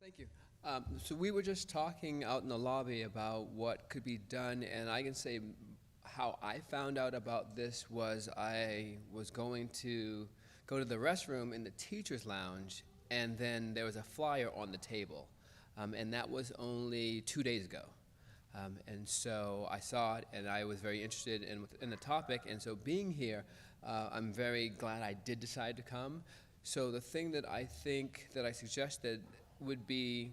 Thank you. So we were just talking out in the lobby about what could be done, and I can say how I found out about this was I was going to go to the restroom in the teacher's lounge, and then there was a flyer on the table, and that was only 2 days ago. And so I saw it, and I was very interested in the topic, and so being here, I'm very glad I did decide to come. So the thing that I think that I suggested would be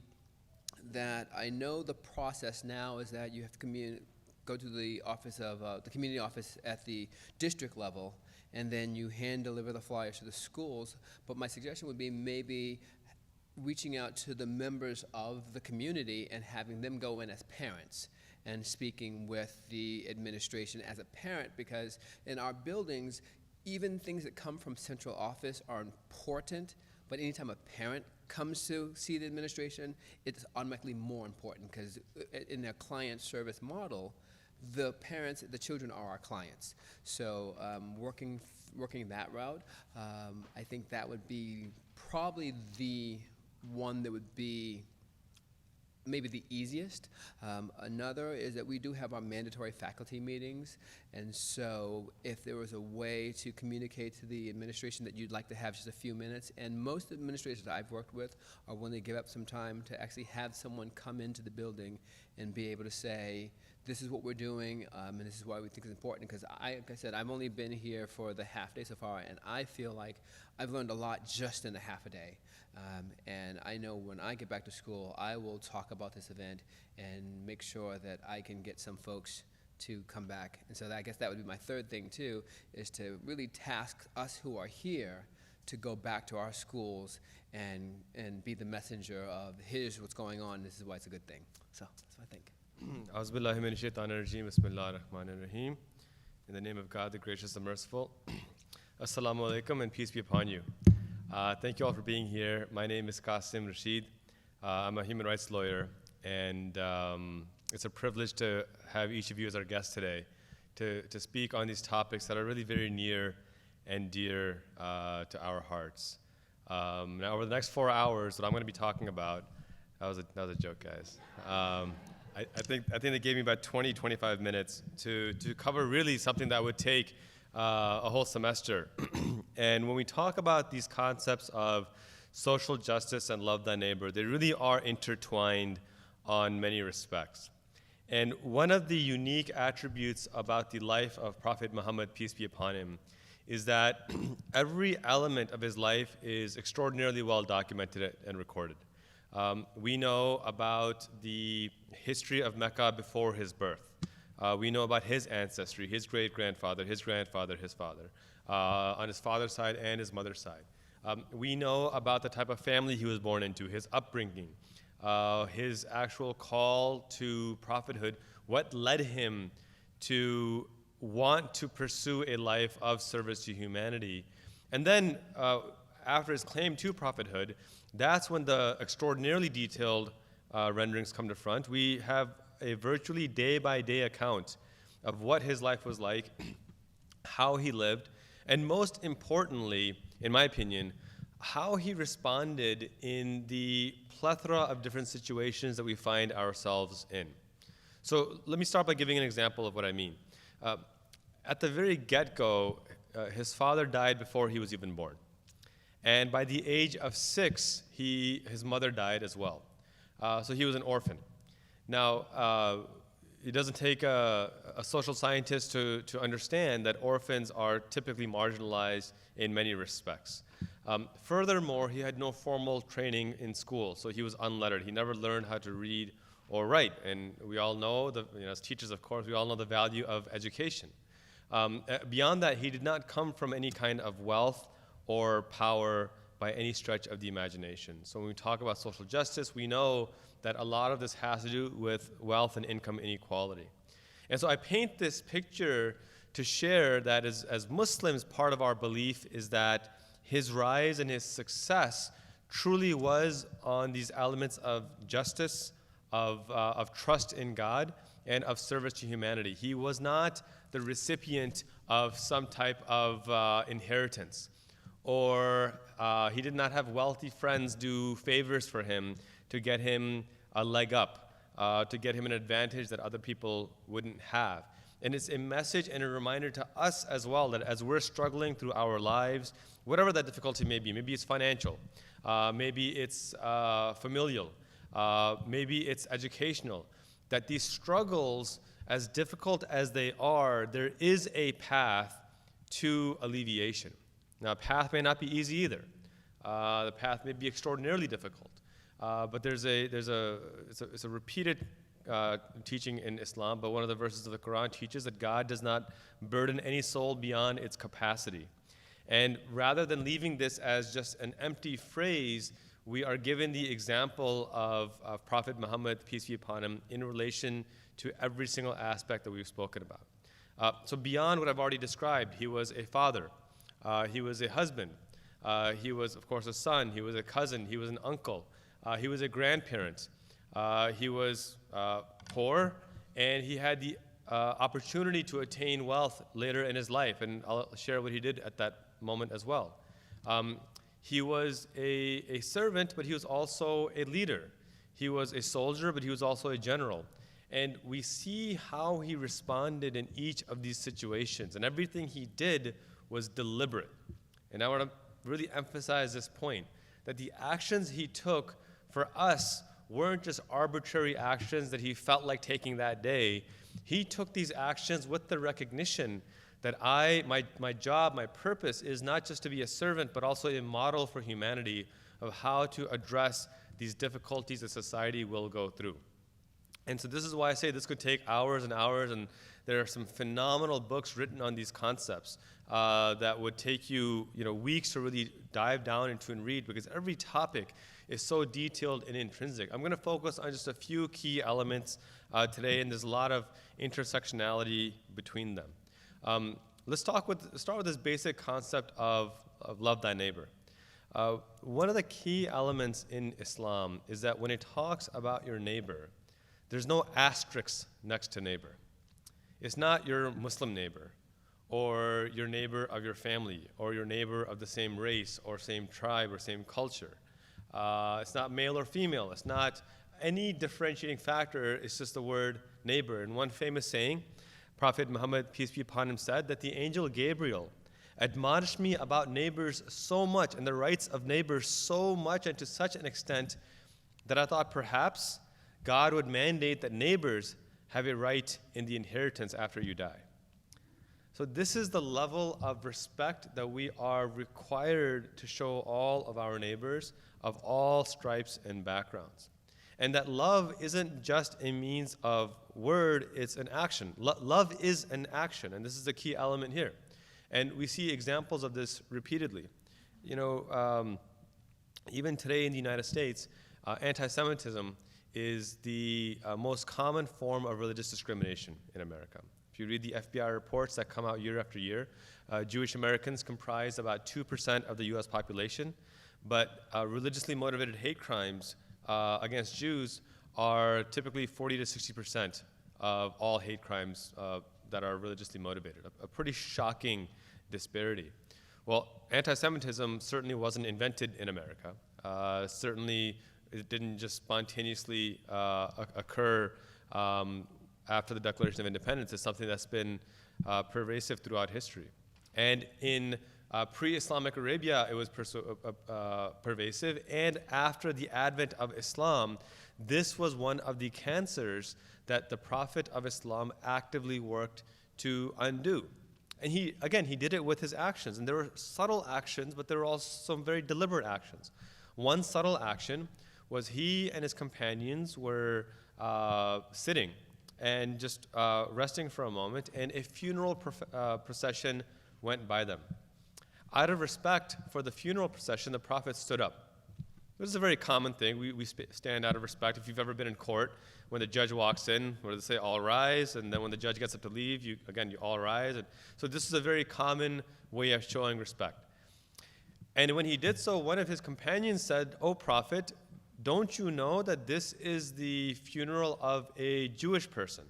that I know the process now is that you have to go to the office of the community office at the district level, and then you hand deliver the flyers to the schools. But my suggestion would be maybe reaching out to the members of the community and having them go in as parents and speaking with the administration as a parent, because in our buildings, even things that come from central office are important, but anytime a parent comes to see the administration, it's automatically more important, because in their client service model, the parents, the children are our clients. So working that route, I think that would be probably the one that would be maybe the easiest. Another is that we do have our mandatory faculty meetings, and so if there was a way to communicate to the administration that you'd like to have just a few minutes, and most administrators that I've worked with are willing to give up some time to actually have someone come into the building and be able to say, this is what we're doing, and this is why we think it's important, because like I said, I've only been here for the half day so far, and I feel like I've learned a lot just in a half a day. And I know when I get back to school, I will talk about this event and make sure that I can get some folks to come back. And so I guess that would be my third thing too, is to really task us who are here to go back to our schools and be the messenger of, here's what's going on, this is why it's a good thing. So that's what I think. Bismillahirrahmanirrahim. In the name of God, the gracious and merciful. Assalamu alaikum and peace be upon you. Thank you all for being here. My name is Qasim Rashid. I'm a human rights lawyer, and it's a privilege to have each of you as our guest today to speak on these topics that are really very near and dear to our hearts. Now, over the next 4 hours, what I'm going to be talking about, that was a joke, guys. I think they gave me about 20, 25 minutes to cover really something that would take a whole semester. And when we talk about these concepts of social justice and love thy neighbor, they really are intertwined on many respects. And one of the unique attributes about the life of Prophet Muhammad, peace be upon him, is that every element of his life is extraordinarily well documented and recorded. We know about the history of Mecca before his birth. We know about his ancestry, his great-grandfather, his grandfather, his father, on his father's side and his mother's side. We know about the type of family he was born into, his upbringing, his actual call to prophethood, what led him to want to pursue a life of service to humanity. And then, after his claim to prophethood, that's when the extraordinarily detailed renderings come to front. We have a virtually day-by-day account of what his life was like, how he lived, and most importantly, in my opinion, how he responded in the plethora of different situations that we find ourselves in. So let me start by giving an example of what I mean. At the very get-go, his father died before he was even born. And by the age of 6, his mother died as well. So he was an orphan. Now, it doesn't take a social scientist to understand that orphans are typically marginalized in many respects. Furthermore, he had no formal training in school, so he was unlettered. He never learned how to read or write. And we all know, as teachers, of course, we all know the value of education. Beyond that, he did not come from any kind of wealth or power by any stretch of the imagination. So when we talk about social justice, we know that a lot of this has to do with wealth and income inequality. And so I paint this picture to share that as Muslims, part of our belief is that his rise and his success truly was on these elements of justice, of trust in God, and of service to humanity. He was not the recipient of some type of inheritance, or he did not have wealthy friends do favors for him to get him a leg up, to get him an advantage that other people wouldn't have. And it's a message and a reminder to us as well that as we're struggling through our lives, whatever that difficulty may be, maybe it's financial, maybe it's familial, maybe it's educational, that these struggles, as difficult as they are, there is a path to alleviation. Now, a path may not be easy either. The path may be extraordinarily difficult. But it's a repeated teaching in Islam, but one of the verses of the Quran teaches that God does not burden any soul beyond its capacity. And rather than leaving this as just an empty phrase, we are given the example of Prophet Muhammad, peace be upon him, in relation to every single aspect that we've spoken about. So beyond what I've already described, he was a father, he was a husband, he was, of course, a son, he was a cousin, he was an uncle, he was a grandparent, he was poor, and he had the opportunity to attain wealth later in his life, and I'll share what he did at that moment as well. He was a servant, but he was also a leader. He was a soldier, but he was also a general. And we see how he responded in each of these situations, and everything he did was deliberate. And I want to really emphasize this point, that the actions he took for us weren't just arbitrary actions that he felt like taking that day. He took these actions with the recognition that my job, my purpose is not just to be a servant, but also a model for humanity of how to address these difficulties that society will go through. And so this is why I say this could take hours and hours, and there are some phenomenal books written on these concepts that would take you, weeks to really dive down into and read, because every topic is so detailed and intrinsic. I'm going to focus on just a few key elements today, and there's a lot of intersectionality between them. Let's start with this basic concept of love thy neighbor. One of the key elements in Islam is that when it talks about your neighbor, there's no asterisk next to neighbor. It's not your Muslim neighbor, or your neighbor of your family, or your neighbor of the same race, or same tribe, or same culture. It's not male or female. It's not any differentiating factor. It's just the word neighbor. And one famous saying, Prophet Muhammad, peace be upon him, said that the angel Gabriel admonished me about neighbors so much and the rights of neighbors so much and to such an extent that I thought perhaps God would mandate that neighbors have a right in the inheritance after you die. So this is the level of respect that we are required to show all of our neighbors of all stripes and backgrounds. And that love isn't just a means of word, it's an action. Love is an action, and this is the key element here. And we see examples of this repeatedly. Even today in the United States, anti-Semitism is the most common form of religious discrimination in America. If you read the FBI reports that come out year after year, Jewish Americans comprise about 2% of the US population, but religiously motivated hate crimes against Jews are typically 40 to 60% of all hate crimes that are religiously motivated, a pretty shocking disparity. Well, anti-Semitism certainly wasn't invented in America. Certainly it didn't just spontaneously occur after the Declaration of Independence. It's something that's been pervasive throughout history. And in pre-Islamic Arabia, it was pervasive. And after the advent of Islam, this was one of the cancers that the Prophet of Islam actively worked to undo. And he did it with his actions. And there were subtle actions, but there were also some very deliberate actions. One subtle action was he and his companions were sitting and just resting for a moment, and a funeral procession went by them. Out of respect for the funeral procession, the Prophet stood up. This is a very common thing. We stand out of respect. If you've ever been in court, when the judge walks in, what do they say? All rise. And then when the judge gets up to leave, you all rise. And so this is a very common way of showing respect. And when he did so, one of his companions said, "O Prophet, don't you know that this is the funeral of a Jewish person?"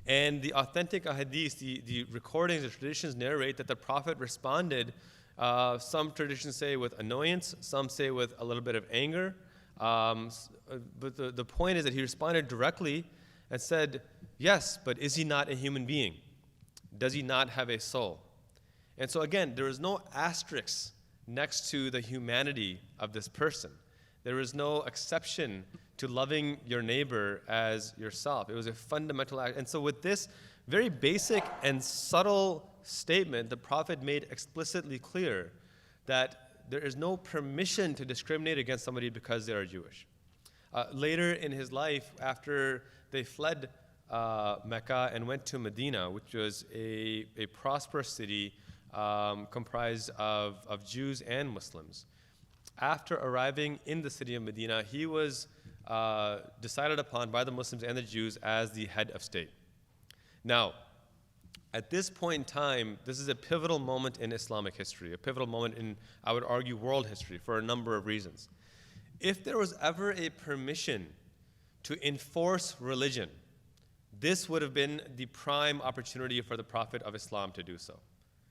And the authentic hadith, the recordings, the traditions narrate that the Prophet responded, some traditions say with annoyance, some say with a little bit of anger, But the point is that he responded directly and said, yes, but is he not a human being? Does he not have a soul? And so again, there is no asterisk next to the humanity of this person. There is no exception to loving your neighbor as yourself. It was a fundamental act. And so with this very basic and subtle statement, the Prophet made explicitly clear that there is no permission to discriminate against somebody because they are Jewish. Later in his life, after they fled Mecca and went to Medina, which was a prosperous city comprised of Jews and Muslims, after arriving in the city of Medina, he was decided upon by the Muslims and the Jews as the head of state. Now, at this point in time, this is a pivotal moment in Islamic history, a pivotal moment in, I would argue, world history for a number of reasons. If there was ever a permission to enforce religion, this would have been the prime opportunity for the Prophet of Islam to do so.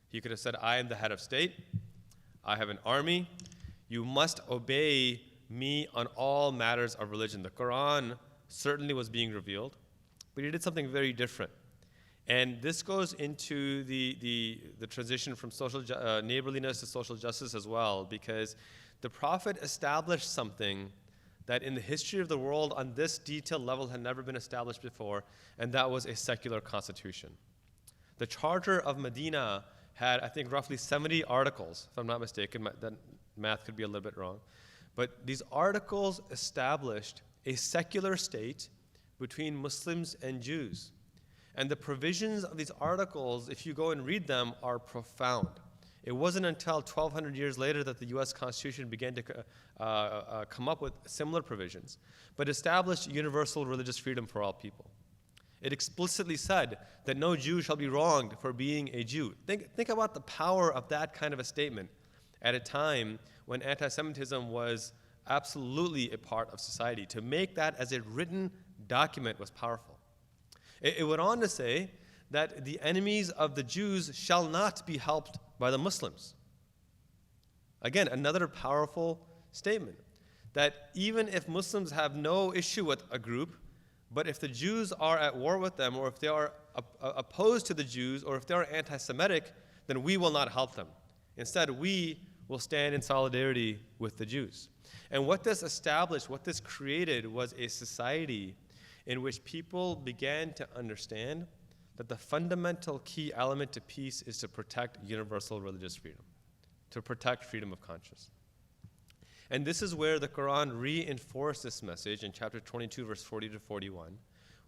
He could have said, I am the head of state, I have an army, you must obey me on all matters of religion. The Quran certainly was being revealed, but he did something very different. And this goes into the transition from social neighborliness to social justice as well, because the Prophet established something that in the history of the world on this detailed level had never been established before, and that was a secular constitution. The Charter of Medina had, I think, roughly 70 articles, if I'm not mistaken. That math could be a little bit wrong. But these articles established a secular state between Muslims and Jews. And the provisions of these articles, if you go and read them, are profound. It wasn't until 1,200 years later that the U.S. Constitution began to come up with similar provisions, but established universal religious freedom for all people. It explicitly said that no Jew shall be wronged for being a Jew. Think about the power of that kind of a statement at a time when anti-Semitism was absolutely a part of society. To make that as a written document was powerful. It went on to say that the enemies of the Jews shall not be helped by the Muslims. Again, another powerful statement, that even if Muslims have no issue with a group, but if the Jews are at war with them, or if they are opposed to the Jews, or if they are anti-Semitic, then we will not help them. Instead, we will stand in solidarity with the Jews. And what this established, what this created, was a society in which people began to understand that the fundamental key element to peace is to protect universal religious freedom, to protect freedom of conscience. And this is where the Quran reinforced this message in chapter 22, verse 40 to 41,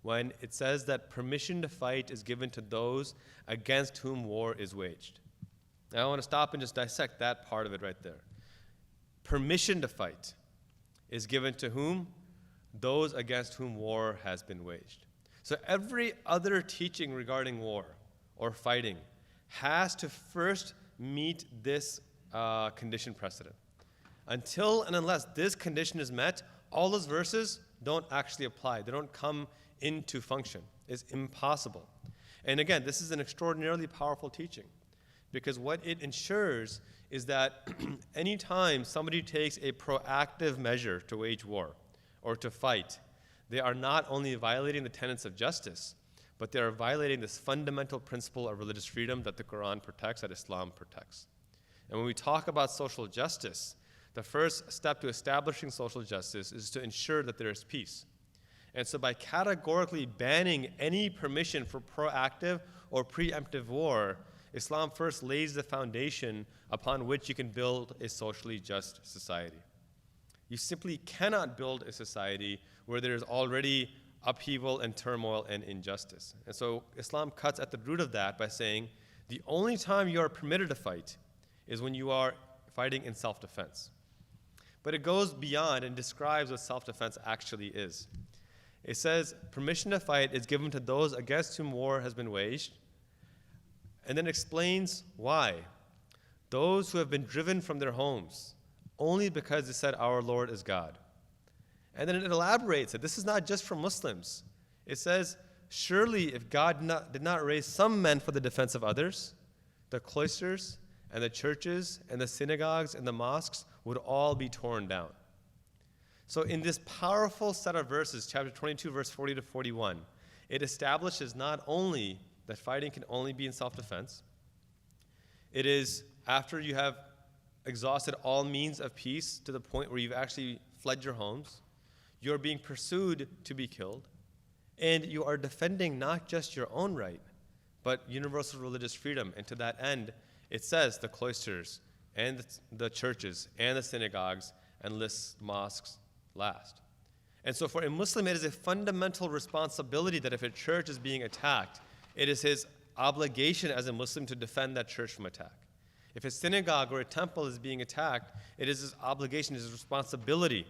when it says that permission to fight is given to those against whom war is waged. Now I want to stop and just dissect that part of it right there. Permission to fight is given to whom? Those against whom war has been waged. So every other teaching regarding war or fighting has to first meet this condition precedent. Until and unless this condition is met, all those verses don't actually apply. They don't come into function. It's impossible. And again, this is an extraordinarily powerful teaching, because what it ensures is that anytime somebody takes a proactive measure to wage war or to fight, they are not only violating the tenets of justice, but they are violating this fundamental principle of religious freedom that the Quran protects, that Islam protects. And when we talk about social justice, the first step to establishing social justice is to ensure that there is peace. And so by categorically banning any permission for proactive or preemptive war, Islam first lays the foundation upon which you can build a socially just society. You simply cannot build a society where there is already upheaval and turmoil and injustice. And so Islam cuts at the root of that by saying the only time you are permitted to fight is when you are fighting in self-defense. But it goes beyond and describes what self-defense actually is. It says permission to fight is given to those against whom war has been waged, and then explains why. Those who have been driven from their homes only because they said our Lord is God. And then it elaborates that this is not just for Muslims. It says, surely if God did not raise some men for the defense of others, the cloisters and the churches and the synagogues and the mosques would all be torn down. So in this powerful set of verses, chapter 22, verse 40 to 41, it establishes not only that fighting can only be in self-defense, it is after you have exhausted all means of peace to the point where you've actually fled your homes, you're being pursued to be killed, and you are defending not just your own right, but universal religious freedom. And to that end, it says the cloisters and the churches and the synagogues and lists mosques last. And so for a Muslim, it is a fundamental responsibility that if a church is being attacked, it is his obligation as a Muslim to defend that church from attack. If a synagogue or a temple is being attacked, it is his obligation, his responsibility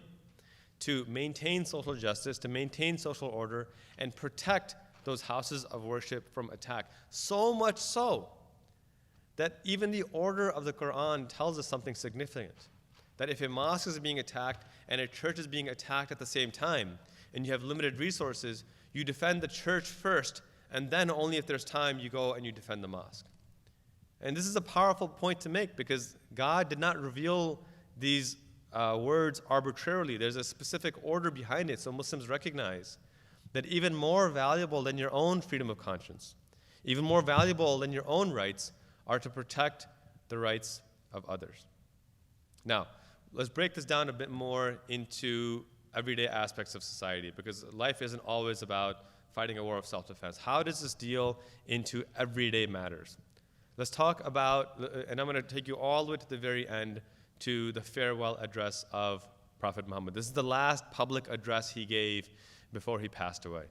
to maintain social justice, to maintain social order, and protect those houses of worship from attack. So much so that even the order of the Quran tells us something significant. That if a mosque is being attacked and a church is being attacked at the same time, and you have limited resources, you defend the church first, and then only if there's time you go and you defend the mosque. And this is a powerful point to make because God did not reveal these words arbitrarily. There's a specific order behind it, so Muslims recognize that even more valuable than your own freedom of conscience, even more valuable than your own rights, are to protect the rights of others. Now, let's break this down a bit more into everyday aspects of society because life isn't always about fighting a war of self-defense. How does this deal into everyday matters? Let's talk about, and I'm going to take you all the way to the very end to the farewell address of Prophet Muhammad. This is the last public address he gave before he passed away.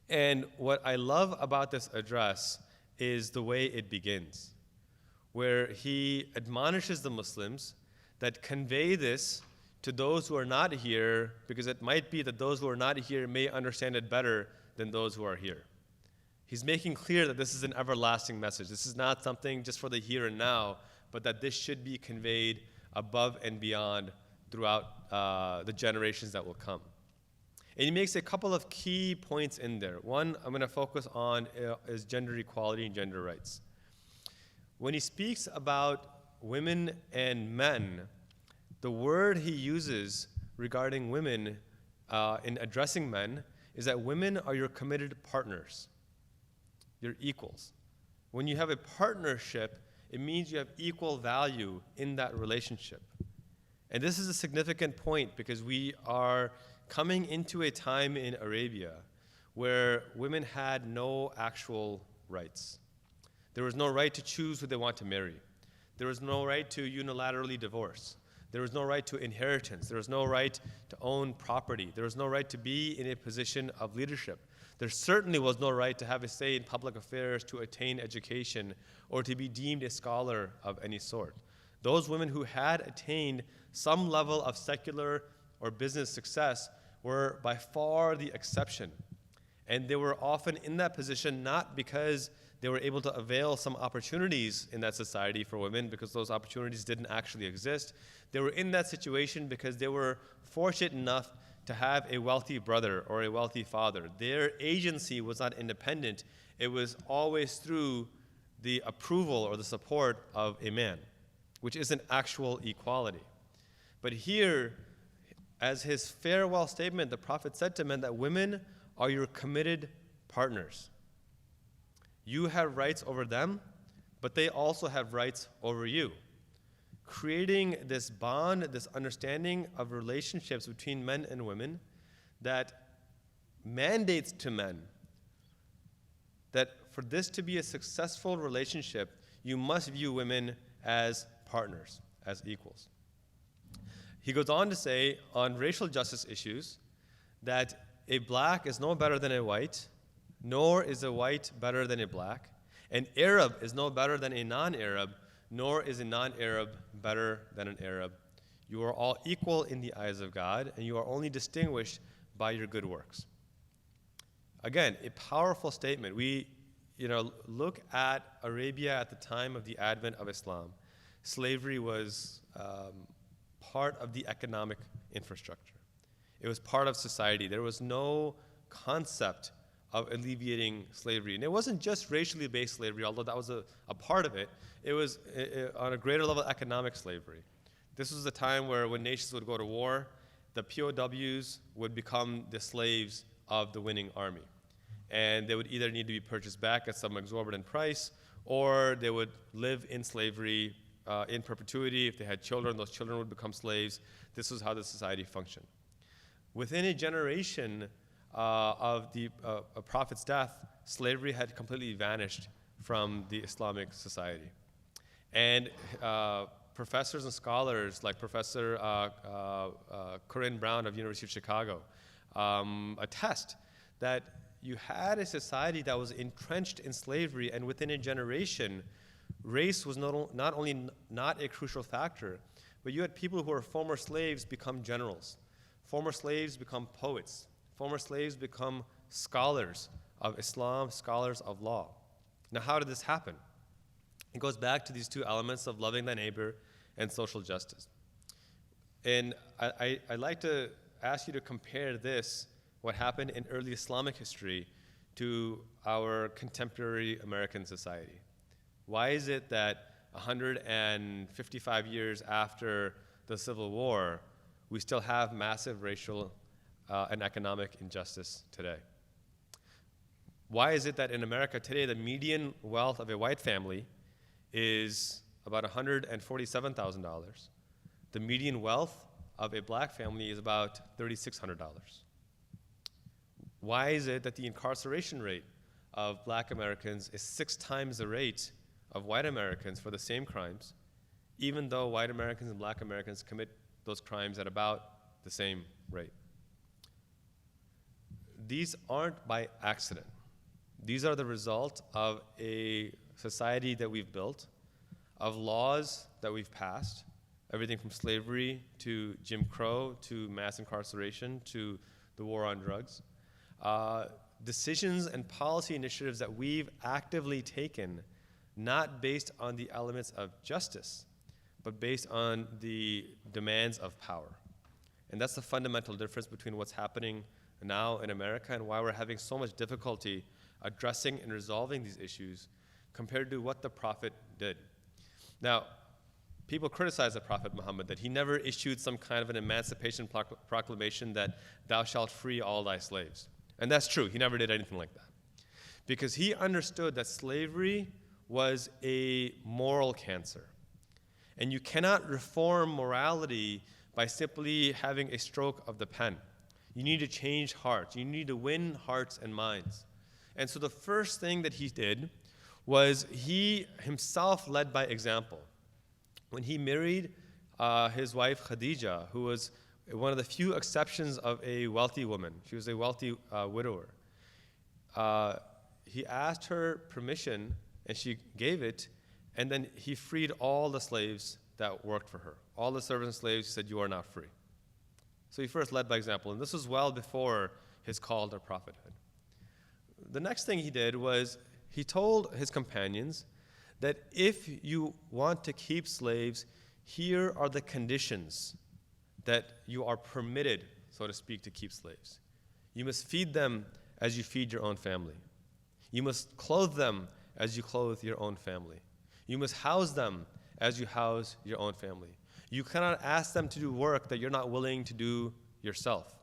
And what I love about this address is the way it begins, where he admonishes the Muslims that convey this to those who are not here, because it might be that those who are not here may understand it better than those who are here. He's making clear that this is an everlasting message. This is not something just for the here and now, but that this should be conveyed above and beyond throughout the generations that will come. And he makes a couple of key points in there. One I'm going to focus on is gender equality and gender rights. When he speaks about women and men, the word he uses regarding women in addressing men is that women are your committed partners. You're equals. When you have a partnership, it means you have equal value in that relationship. And this is a significant point because we are coming into a time in Arabia where women had no actual rights. There was no right to choose who they want to marry. There was no right to unilaterally divorce. There was no right to inheritance. There was no right to own property. There was no right to be in a position of leadership. There certainly was no right to have a say in public affairs, to attain education, or to be deemed a scholar of any sort. Those women who had attained some level of secular or business success were by far the exception. And they were often in that position not because they were able to avail some opportunities in that society for women, because those opportunities didn't actually exist. They were in that situation because they were fortunate enough to have a wealthy brother or a wealthy father. Their agency was not independent. It was always through the approval or the support of a man, which isn't actual equality. But here, as his farewell statement, the Prophet said to men that women are your committed partners. You have rights over them, but they also have rights over you. Creating this bond, this understanding of relationships between men and women that mandates to men that for this to be a successful relationship, you must view women as partners, as equals. He goes on to say on racial justice issues that a black is no better than a white, nor is a white better than a black. An Arab is no better than a non-Arab, nor is a non-Arab better than an Arab. You are all equal in the eyes of God, and you are only distinguished by your good works. Again, a powerful statement. We, look at Arabia at the time of the advent of Islam. Slavery was part of the economic infrastructure. It was part of society. There was no concept of alleviating slavery. And it wasn't just racially based slavery, although that was a part of it. It was on a greater level economic slavery. This was the time where when nations would go to war the POWs would become the slaves of the winning army. And they would either need to be purchased back at some exorbitant price, or they would live in slavery in perpetuity. If they had children, those children would become slaves. This was how the society functioned. Within a generation of the Prophet's death, slavery had completely vanished from the Islamic society. And professors and scholars like Professor Corinne Brown of University of Chicago attest that you had a society that was entrenched in slavery, and within a generation, race was not only not a crucial factor, but you had people who were former slaves become generals, former slaves become poets, former slaves become scholars of Islam, scholars of law. Now, how did this happen? It goes back to these two elements of loving thy neighbor and social justice. And I'd like to ask you to compare this, what happened in early Islamic history, to our contemporary American society. Why is it that 155 years after the Civil War, we still have massive racial and economic injustice today? Why is it that in America today, the median wealth of a white family is about $147,000. The median wealth of a black family is about $3,600. Why is it that the incarceration rate of black Americans is 6 times the rate of white Americans for the same crimes, even though white Americans and black Americans commit those crimes at about the same rate? These aren't by accident. These are the result of a society that we've built, of laws that we've passed, everything from slavery to Jim Crow to mass incarceration to the war on drugs. Decisions and policy initiatives that we've actively taken, not based on the elements of justice, but based on the demands of power. And that's the fundamental difference between what's happening now in America and why we're having so much difficulty addressing and resolving these issues compared to what the Prophet did. Now, people criticize the Prophet Muhammad that he never issued some kind of an emancipation proclamation that thou shalt free all thy slaves. And that's true, he never did anything like that. Because he understood that slavery was a moral cancer. And you cannot reform morality by simply having a stroke of the pen. You need to change hearts. You need to win hearts and minds. And so the first thing that he did was he himself led by example. When he married his wife Khadija, who was one of the few exceptions of a wealthy woman, she was a wealthy widower, he asked her permission and she gave it, and then he freed all the slaves that worked for her. All the servants and slaves, he said, you are now free. So he first led by example, and this was well before his call to prophethood. The next thing he did was he told his companions that if you want to keep slaves, here are the conditions that you are permitted, so to speak, to keep slaves. You must feed them as you feed your own family. You must clothe them as you clothe your own family. You must house them as you house your own family. You cannot ask them to do work that you're not willing to do yourself.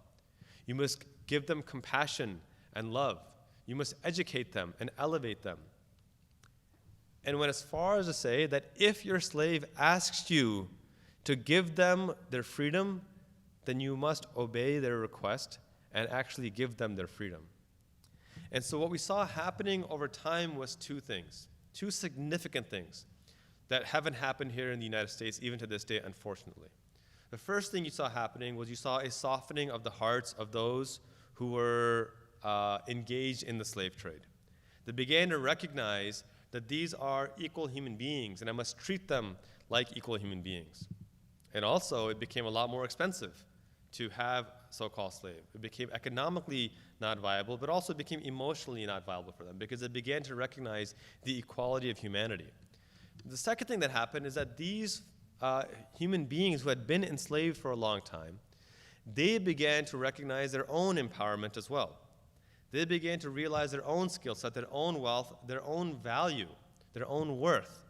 You must give them compassion and love. You must educate them and elevate them. And went as far as to say that if your slave asks you to give them their freedom, then you must obey their request and actually give them their freedom. And so what we saw happening over time was two things, two significant things that haven't happened here in the United States, even to this day, unfortunately. The first thing you saw happening was you saw a softening of the hearts of those who were engaged in the slave trade. They began to recognize that these are equal human beings, and I must treat them like equal human beings. And also, it became a lot more expensive to have so-called slave. It became economically not viable, but also became emotionally not viable for them because they began to recognize the equality of humanity. The second thing that happened is that these human beings who had been enslaved for a long time, they began to recognize their own empowerment as well. They began to realize their own skill set, their own wealth, their own value, their own worth.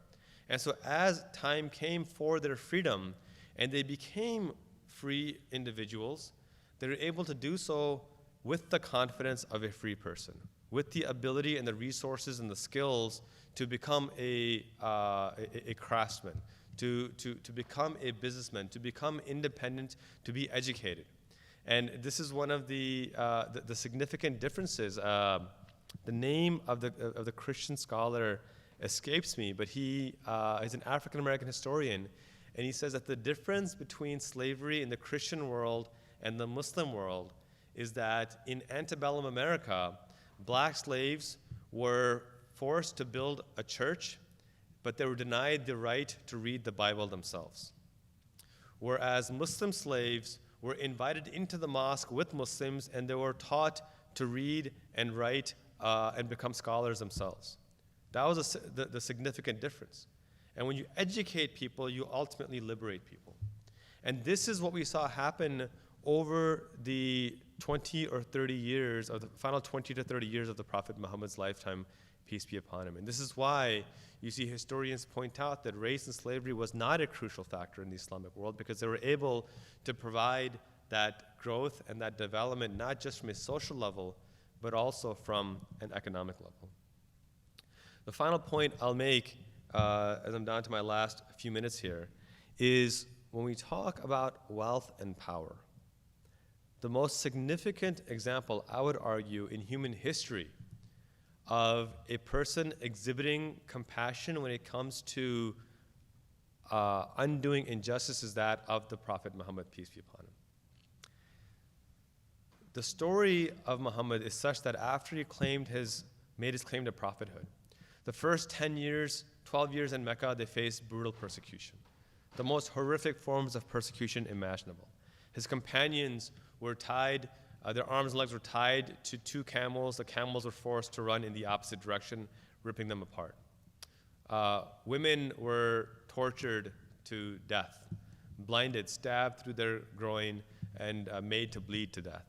And so as time came for their freedom, and they became free individuals, they were able to do so with the confidence of a free person, with the ability and the resources and the skills to become a craftsman, to become a businessman, to become independent, to be educated. And this is one of the significant differences. The name of the Christian scholar escapes me, but he is an African-American historian, and he says that the difference between slavery in the Christian world and the Muslim world is that in antebellum America, black slaves were forced to build a church, but they were denied the right to read the Bible themselves. Whereas Muslim slaves were invited into the mosque with Muslims, and they were taught to read and write and become scholars themselves. That was the significant difference. And when you educate people, you ultimately liberate people. And this is what we saw happen over the 20 or 30 years, of the final 20 to 30 years of the Prophet Muhammad's lifetime, peace be upon him. And this is why you see historians point out that race and slavery was not a crucial factor in the Islamic world, because they were able to provide that growth and that development, not just from a social level, but also from an economic level. The final point I'll make, as I'm down to my last few minutes here, is when we talk about wealth and power, the most significant example, I would argue, in human history of a person exhibiting compassion when it comes to undoing injustice is that of the Prophet Muhammad, peace be upon him. The story of Muhammad is such that after he made his claim to prophethood, the first 10 years, 12 years in Mecca, they faced brutal persecution, the most horrific forms of persecution imaginable. His companions were tied, their arms and legs were tied to 2 camels. The camels were forced to run in the opposite direction, ripping them apart. Women were tortured to death, blinded, stabbed through their groin, and made to bleed to death.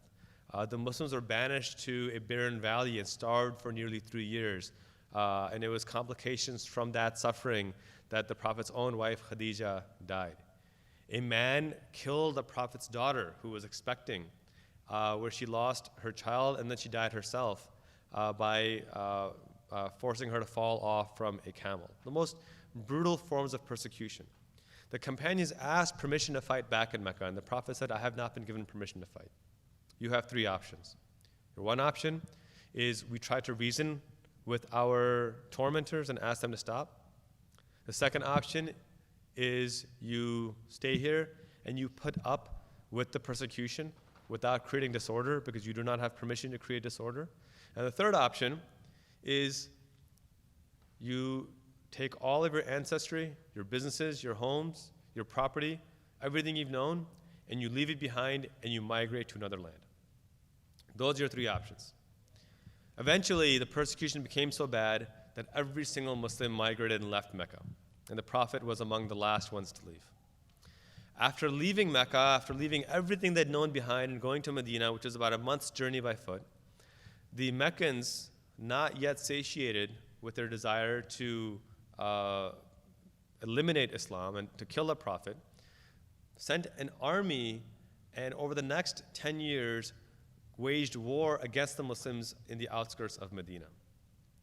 The Muslims were banished to a barren valley and starved for nearly 3 years. And it was complications from that suffering that the Prophet's own wife, Khadija, died. A man killed the Prophet's daughter who was expecting, where she lost her child and then she died herself by forcing her to fall off from a camel. The most brutal forms of persecution. The companions asked permission to fight back in Mecca, and the Prophet said, I have not been given permission to fight. You have 3 options. Your one option is we try to reason with our tormentors and ask them to stop. The second option is you stay here and you put up with the persecution without creating disorder because you do not have permission to create disorder. And the third option is you take all of your ancestry, your businesses, your homes, your property, everything you've known, and you leave it behind and you migrate to another land. Those are your 3 options. Eventually, the persecution became so bad that every single Muslim migrated and left Mecca, and the Prophet was among the last ones to leave. After leaving Mecca, after leaving everything they'd known behind and going to Medina, which is about a month's journey by foot, the Meccans, not yet satiated with their desire to eliminate Islam and to kill the Prophet, sent an army, and over the next 10 years, waged war against the Muslims in the outskirts of Medina.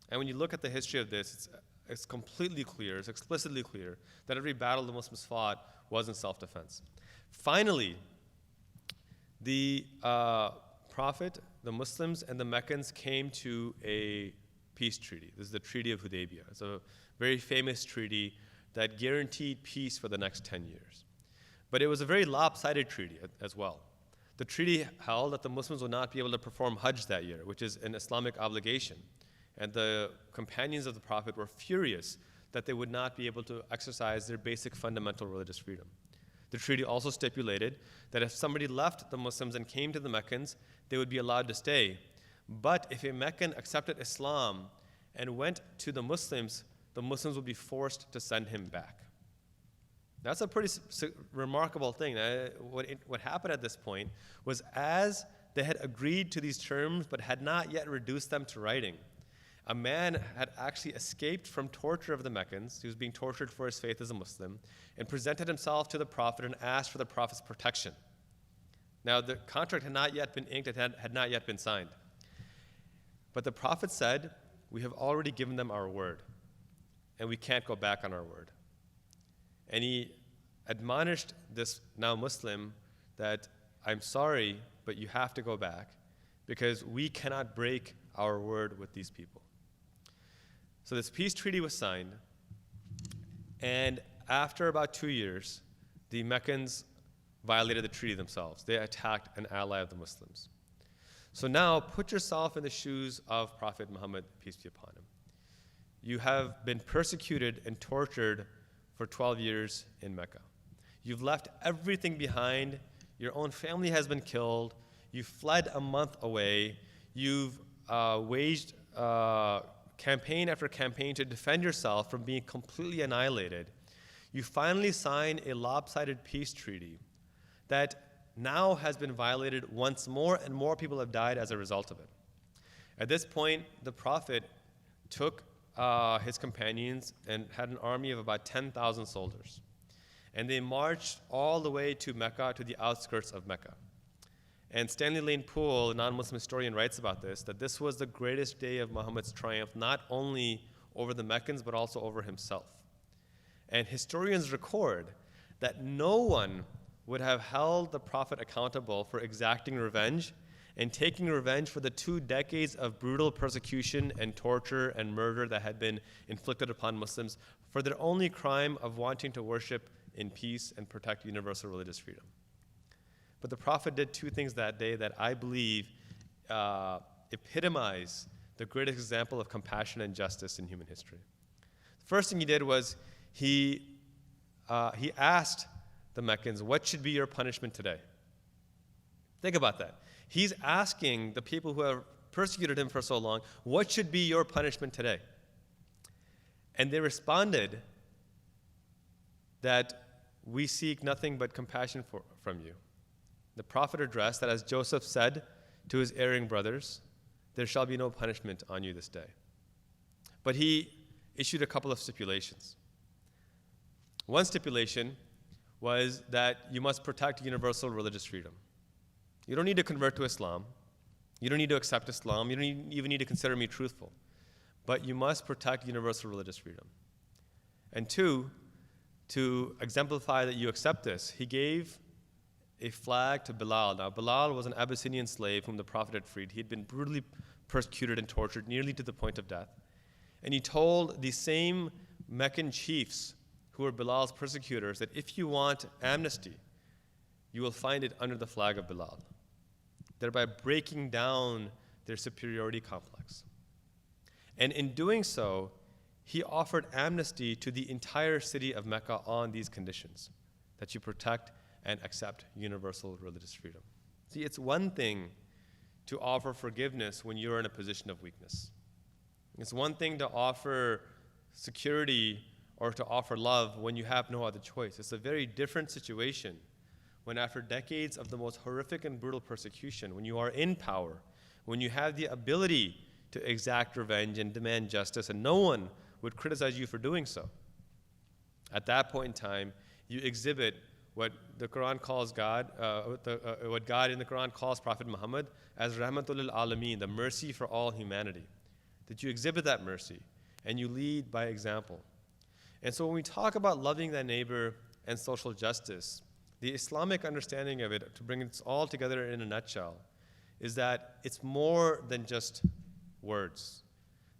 And when you look at the history of this, it's completely clear, it's explicitly clear that every battle the Muslims fought was in self-defense. Finally, the Prophet, the Muslims, and the Meccans came to a peace treaty. This is the Treaty of Hudaybiyah. It's a very famous treaty that guaranteed peace for the next 10 years. But it was a very lopsided treaty as well. The treaty held that the Muslims would not be able to perform Hajj that year, which is an Islamic obligation. And the companions of the Prophet were furious that they would not be able to exercise their basic fundamental religious freedom. The treaty also stipulated that if somebody left the Muslims and came to the Meccans, they would be allowed to stay. But if a Meccan accepted Islam and went to the Muslims would be forced to send him back. That's a pretty remarkable thing. What happened at this point was, as they had agreed to these terms but had not yet reduced them to writing, a man had actually escaped from torture of the Meccans. He was being tortured for his faith as a Muslim, and presented himself to the Prophet and asked for the Prophet's protection. Now, the contract had not yet been inked, it had not yet been signed. But the Prophet said, we have already given them our word, and we can't go back on our word. And he admonished this now Muslim that, I'm sorry, but you have to go back because we cannot break our word with these people. So this peace treaty was signed, and after about 2 years, the Meccans violated the treaty themselves. They attacked an ally of the Muslims. So now put yourself in the shoes of Prophet Muhammad, peace be upon him. You have been persecuted and tortured for 12 years in Mecca. You've left everything behind. Your own family has been killed. You fled a month away. You've waged campaign after campaign to defend yourself from being completely annihilated. You finally sign a lopsided peace treaty that now has been violated once more, and more people have died as a result of it. At this point, the Prophet took his companions and had an army of about 10,000 soldiers. And they marched all the way to Mecca, to the outskirts of Mecca. And Stanley Lane Poole, a non-Muslim historian, writes about this, that this was the greatest day of Muhammad's triumph, not only over the Meccans, but also over himself. And historians record that no one would have held the Prophet accountable for exacting revenge and taking revenge for the 2 decades of brutal persecution and torture and murder that had been inflicted upon Muslims for their only crime of wanting to worship in peace and protect universal religious freedom. But the Prophet did 2 things that day that I believe epitomize the greatest example of compassion and justice in human history. The first thing he did was he asked the Meccans, what should be your punishment today? Think about that. He's asking the people who have persecuted him for so long, what should be your punishment today? And they responded that we seek nothing but compassion from you. The Prophet addressed that, as Joseph said to his erring brothers, there shall be no punishment on you this day. But he issued a couple of stipulations. One stipulation was that you must protect universal religious freedom. You don't need to convert to Islam. You don't need to accept Islam. You don't even need to consider me truthful. But you must protect universal religious freedom. And 2, to exemplify that you accept this, he gave a flag to Bilal. Now, Bilal was an Abyssinian slave whom the Prophet had freed. He had been brutally persecuted and tortured, nearly to the point of death. And he told the same Meccan chiefs who were Bilal's persecutors that if you want amnesty, you will find it under the flag of Bilal, thereby breaking down their superiority complex. And in doing so, he offered amnesty to the entire city of Mecca on these conditions, that you protect and accept universal religious freedom. See, it's one thing to offer forgiveness when you're in a position of weakness. It's one thing to offer security or to offer love when you have no other choice. It's a very different situation when, after decades of the most horrific and brutal persecution, when you are in power, when you have the ability to exact revenge and demand justice, and no one would criticize you for doing so. At that point in time, you exhibit what the Quran calls God, what God in the Quran calls Prophet Muhammad as Rahmatul lil Alameen, the mercy for all humanity. That you exhibit that mercy and you lead by example. And so when we talk about loving thy neighbor and social justice, the Islamic understanding of it, to bring it all together in a nutshell, is that it's more than just words.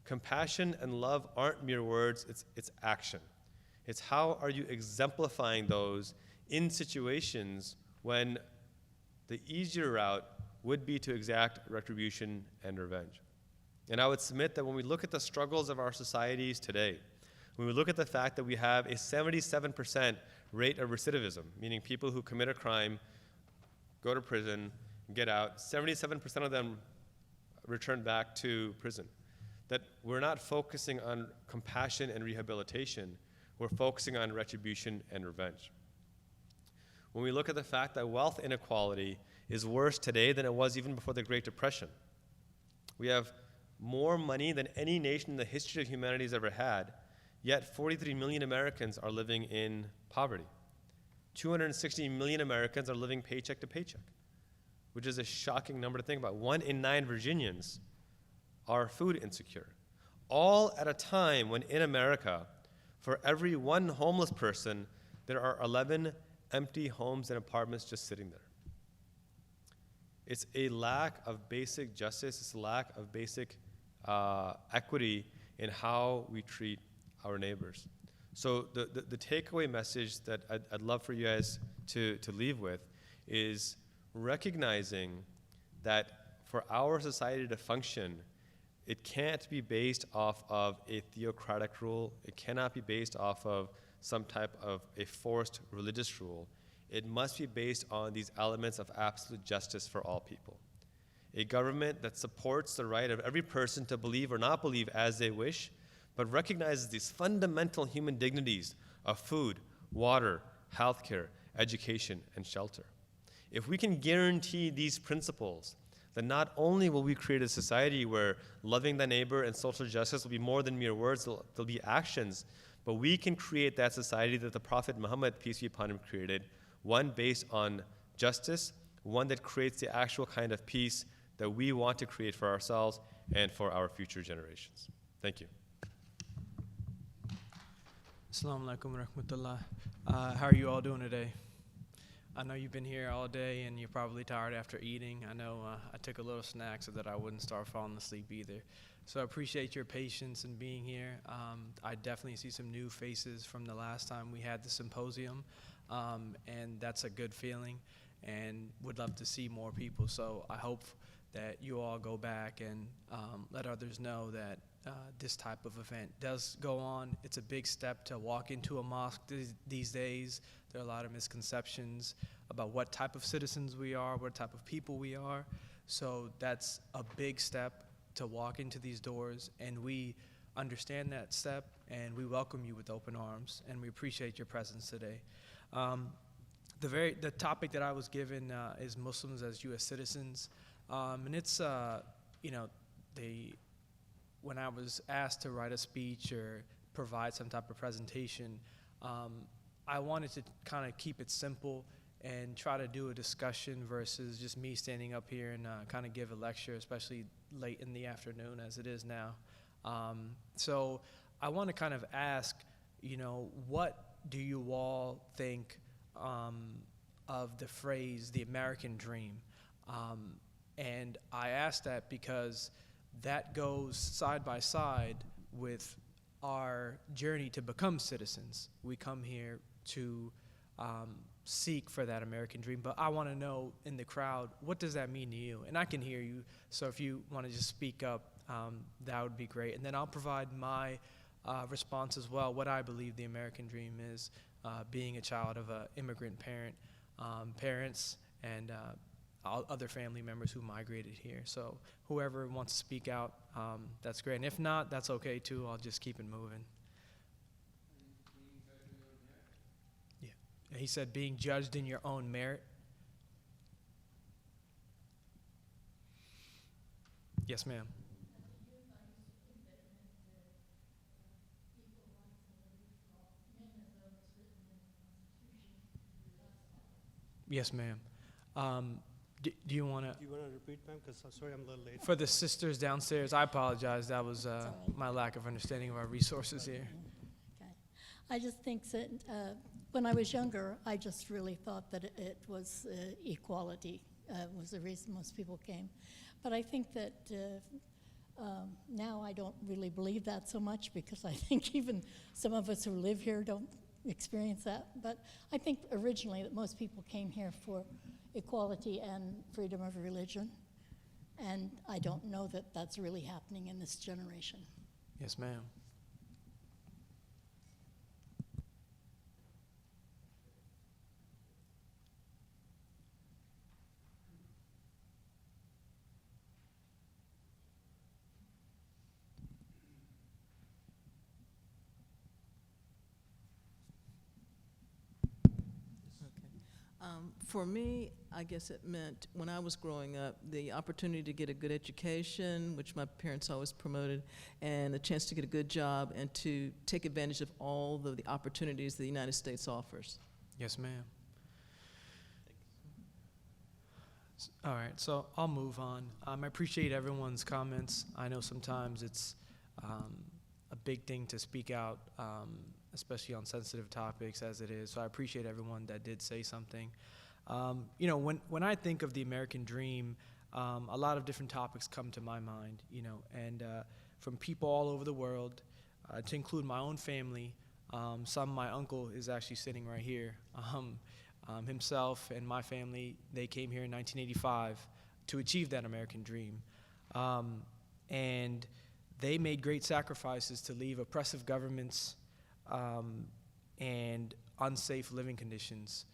Compassion and love aren't mere words, it's action. It's how are you exemplifying those in situations when the easier route would be to exact retribution and revenge. And I would submit that when we look at the struggles of our societies today, when we look at the fact that we have a 77% rate of recidivism, meaning people who commit a crime, go to prison, get out, 77% of them return back to prison, that we're not focusing on compassion and rehabilitation, we're focusing on retribution and revenge. When we look at the fact that wealth inequality is worse today than it was even before the Great Depression, we have more money than any nation in the history of humanity has ever had, yet 43 million Americans are living in poverty. 260 million Americans are living paycheck to paycheck. which is a shocking number to think about. 1 in 9 Virginians are food insecure. All at a time when in America, for every 1 homeless person, there are 11 empty homes and apartments just sitting there. It's a lack of basic justice. It's a lack of basic equity in how we treat our neighbors. So the takeaway message that I'd love for you guys to leave with is recognizing that for our society to function, it can't be based off of a theocratic rule. It cannot be based off of some type of a forced religious rule. It must be based on these elements of absolute justice for all people. A government that supports the right of every person to believe or not believe as they wish, but recognizes these fundamental human dignities of food, water, healthcare, education, and shelter. If we can guarantee these principles, then not only will we create a society where loving the neighbor and social justice will be more than mere words, they'll be actions, but we can create that society that the Prophet Muhammad, peace be upon him, created, one based on justice, one that creates the actual kind of peace that we want to create for ourselves and for our future generations. Thank you. Assalamu alaikum wa rahmatullah. How are you all doing today? I know you've been here all day and you're probably tired after eating. I know I took a little snack so that I wouldn't start falling asleep either. So I appreciate your patience in being here. I definitely see some new faces from the last time we had the symposium, and that's a good feeling, and would love to see more people. So I hope that you all go back and let others know that this type of event does go on. It's a big step to walk into a mosque these days. There are a lot of misconceptions about what type of citizens we are, what type of people we are. So that's a big step to walk into these doors, and we understand that step, and we welcome you with open arms, and we appreciate your presence today. The topic that I was given is Muslims as U.S. citizens, and it's when I was asked to write a speech or provide some type of presentation, I wanted to kind of keep it simple and try to do a discussion versus just me standing up here and kind of give a lecture, especially late in the afternoon as it is now. So I want to kind of ask, what do you all think of the phrase, the American dream? And I ask that because that goes side by side with our journey to become citizens. We come here to seek for that American dream, but I want to know in the crowd, what does that mean to you? And I can hear you, so if you want to just speak up, that would be great. And then I'll provide my response as well, what I believe the American dream is, being a child of an immigrant parents, and all other family members who migrated here. So whoever wants to speak out, that's great. And if not, that's okay too. I'll just keep it moving. Yeah. He said being judged in your own merit. Yes, ma'am. Yes, ma'am. Do you want to? Do you want to repeat, ma'am? Because I'm sorry, I'm a little late. For the sisters downstairs, I apologize. That was my lack of understanding of our resources here. Okay. I just think that when I was younger, I just really thought that it was equality was the reason most people came. But I think that now I don't really believe that so much, because I think even some of us who live here don't experience that. But I think originally that most people came here for equality and freedom of religion, and I don't know that that's really happening in this generation. Yes, ma'am. For me, I guess it meant when I was growing up, the opportunity to get a good education, which my parents always promoted, and a chance to get a good job and to take advantage of all the opportunities the United States offers. Yes, ma'am. All right, so I'll move on. I appreciate everyone's comments. I know sometimes it's a big thing to speak out, especially on sensitive topics as it is. So I appreciate everyone that did say something. You know, when I think of the American dream, a lot of different topics come to my mind, you know, and from people all over the world, to include my own family. My uncle is actually sitting right here. Himself and my family, they came here in 1985 to achieve that American dream. And they made great sacrifices to leave oppressive governments and unsafe living conditions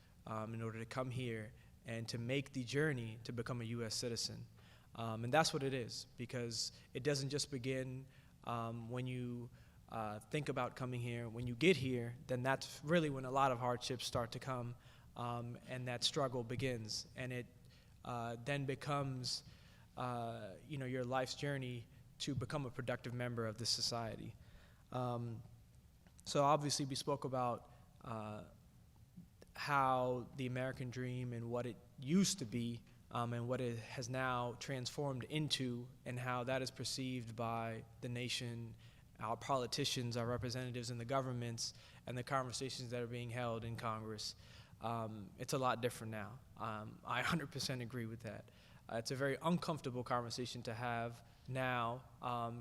in order to come here and to make the journey to become a U.S. citizen. And that's what it is, because it doesn't just begin when you think about coming here. When you get here, then that's really when a lot of hardships start to come. And that struggle begins, and it then becomes, you know, your life's journey to become a productive member of this society. So obviously we spoke about how the American dream and what it used to be and what it has now transformed into, and how that is perceived by the nation, our politicians, our representatives in the governments, and the conversations that are being held in Congress. It's a lot different now. I 100% agree with that. It's a very uncomfortable conversation to have now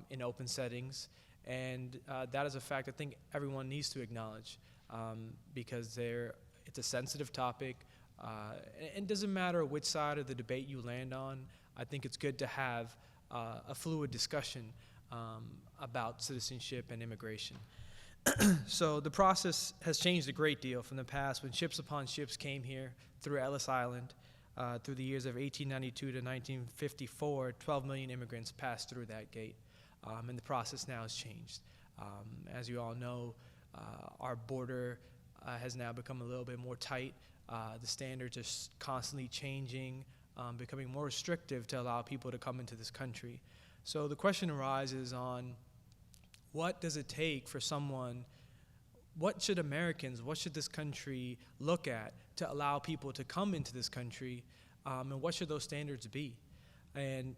in open settings, and that is a fact I think everyone needs to acknowledge, because it's a sensitive topic, and it doesn't matter which side of the debate you land on. I think it's good to have a fluid discussion about citizenship and immigration. So the process has changed a great deal from the past when ships upon ships came here through Ellis Island. Through the years of 1892 to 1954, 12 million immigrants passed through that gate, and the process now has changed. As you all know, our border has now become a little bit more tight. The standards are constantly changing, becoming more restrictive to allow people to come into this country. So the question arises on, what does it take for someone, what should this country look at to allow people to come into this country, and what should those standards be? And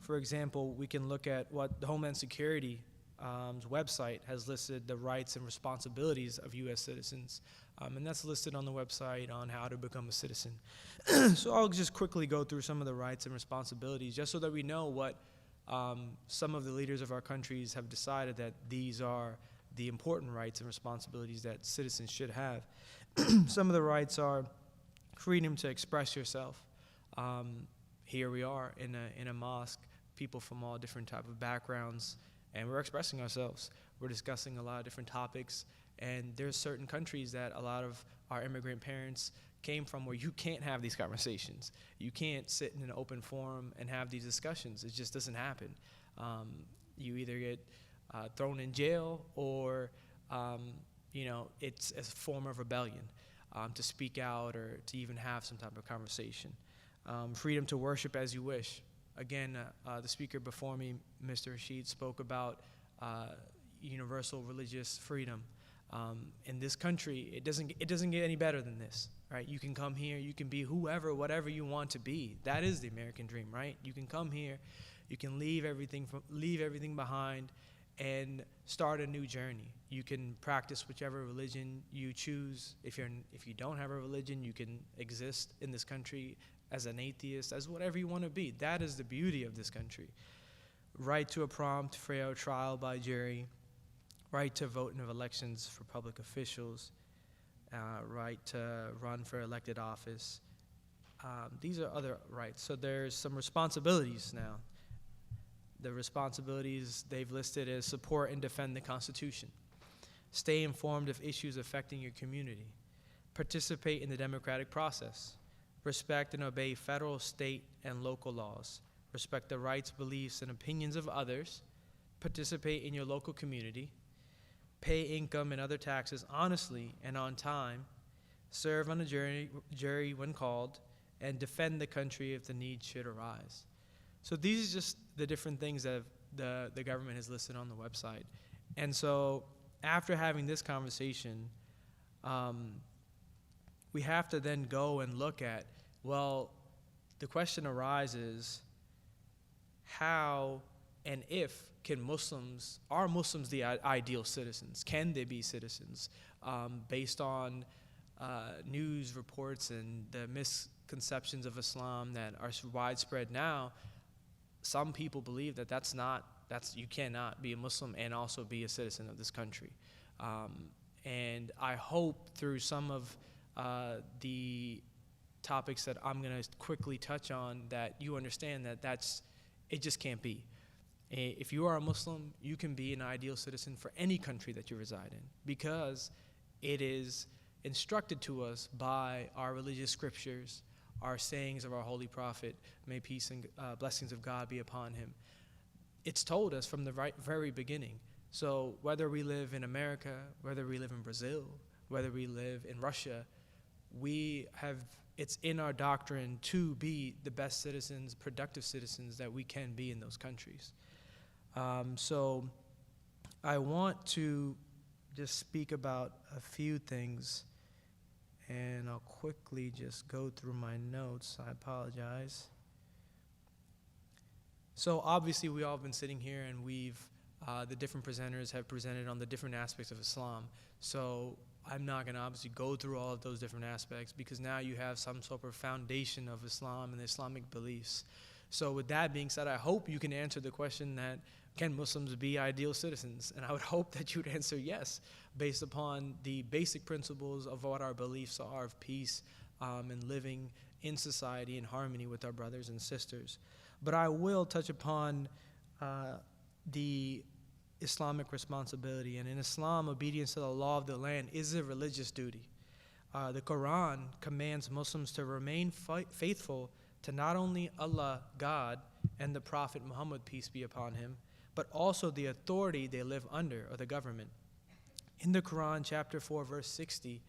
for example, we can look at what the Homeland Security's website has listed, the rights and responsibilities of U.S. citizens, and that's listed on the website on how to become a citizen. So I'll just quickly go through some of the rights and responsibilities just so that we know what some of the leaders of our countries have decided that these are the important rights and responsibilities that citizens should have. Some of the rights are freedom to express yourself. Here we are in a mosque, people from all different type of backgrounds, and we're expressing ourselves. We're discussing a lot of different topics, and there's certain countries that a lot of our immigrant parents came from where you can't have these conversations. You can't sit in an open forum and have these discussions. It just doesn't happen. You either get thrown in jail, or you know, it's a form of rebellion to speak out or to even have some type of conversation. Freedom to worship as you wish. Again, the speaker before me, Mr. Rashid, spoke about universal religious freedom. In this country, it doesn't get any better than this, right? You can come here, you can be whatever you want to be. That is the American dream, right? You can come here, you can leave everything behind, and start a new journey. You can practice whichever religion you choose. If you don't have a religion, you can exist in this country as an atheist, as whatever you want to be. That is the beauty of this country. Right to a prompt, fair trial by jury, right to vote in elections for public officials, right to run for elected office. These are other rights. So there's some responsibilities now. The responsibilities they've listed is support and defend the Constitution, stay informed of issues affecting your community, participate in the democratic process, respect and obey federal, state, and local laws, respect the rights, beliefs, and opinions of others, participate in your local community, pay income and other taxes honestly and on time, serve on a jury when called, and defend the country if the need should arise. So these are just the different things that the government has listed on the website. And so after having this conversation, we have to then go and look at, well, the question arises, how and if are Muslims the ideal citizens? Can they be citizens? Based on news reports and the misconceptions of Islam that are widespread now, some people believe that you cannot be a Muslim and also be a citizen of this country. And I hope through some of the topics that I'm going to quickly touch on that you understand that it just can't be. If you are a Muslim, you can be an ideal citizen for any country that you reside in, because it is instructed to us by our religious scriptures, our sayings of our holy prophet, may peace and blessings of God be upon him. It's told us from the very beginning. So whether we live in America, whether we live in Brazil, whether we live in Russia, it's in our doctrine to be the best citizens, productive citizens that we can be in those countries. So I want to just speak about a few things, and I'll quickly just go through my notes. I apologize. So obviously we all have been sitting here, and the different presenters have presented on the different aspects of Islam. So I'm not going to obviously go through all of those different aspects, because now you have some sort of foundation of Islam and Islamic beliefs. So with that being said, I hope you can answer the question that, can Muslims be ideal citizens? And I would hope that you would answer yes, based upon the basic principles of what our beliefs are of peace and living in society in harmony with our brothers and sisters. But I will touch upon the Islamic responsibility. And in Islam, obedience to the law of the land is a religious duty. The Quran commands Muslims to remain faithful to not only Allah, God, and the Prophet Muhammad, peace be upon him, but also the authority they live under, or the government. In the Quran, chapter 4, verse 60,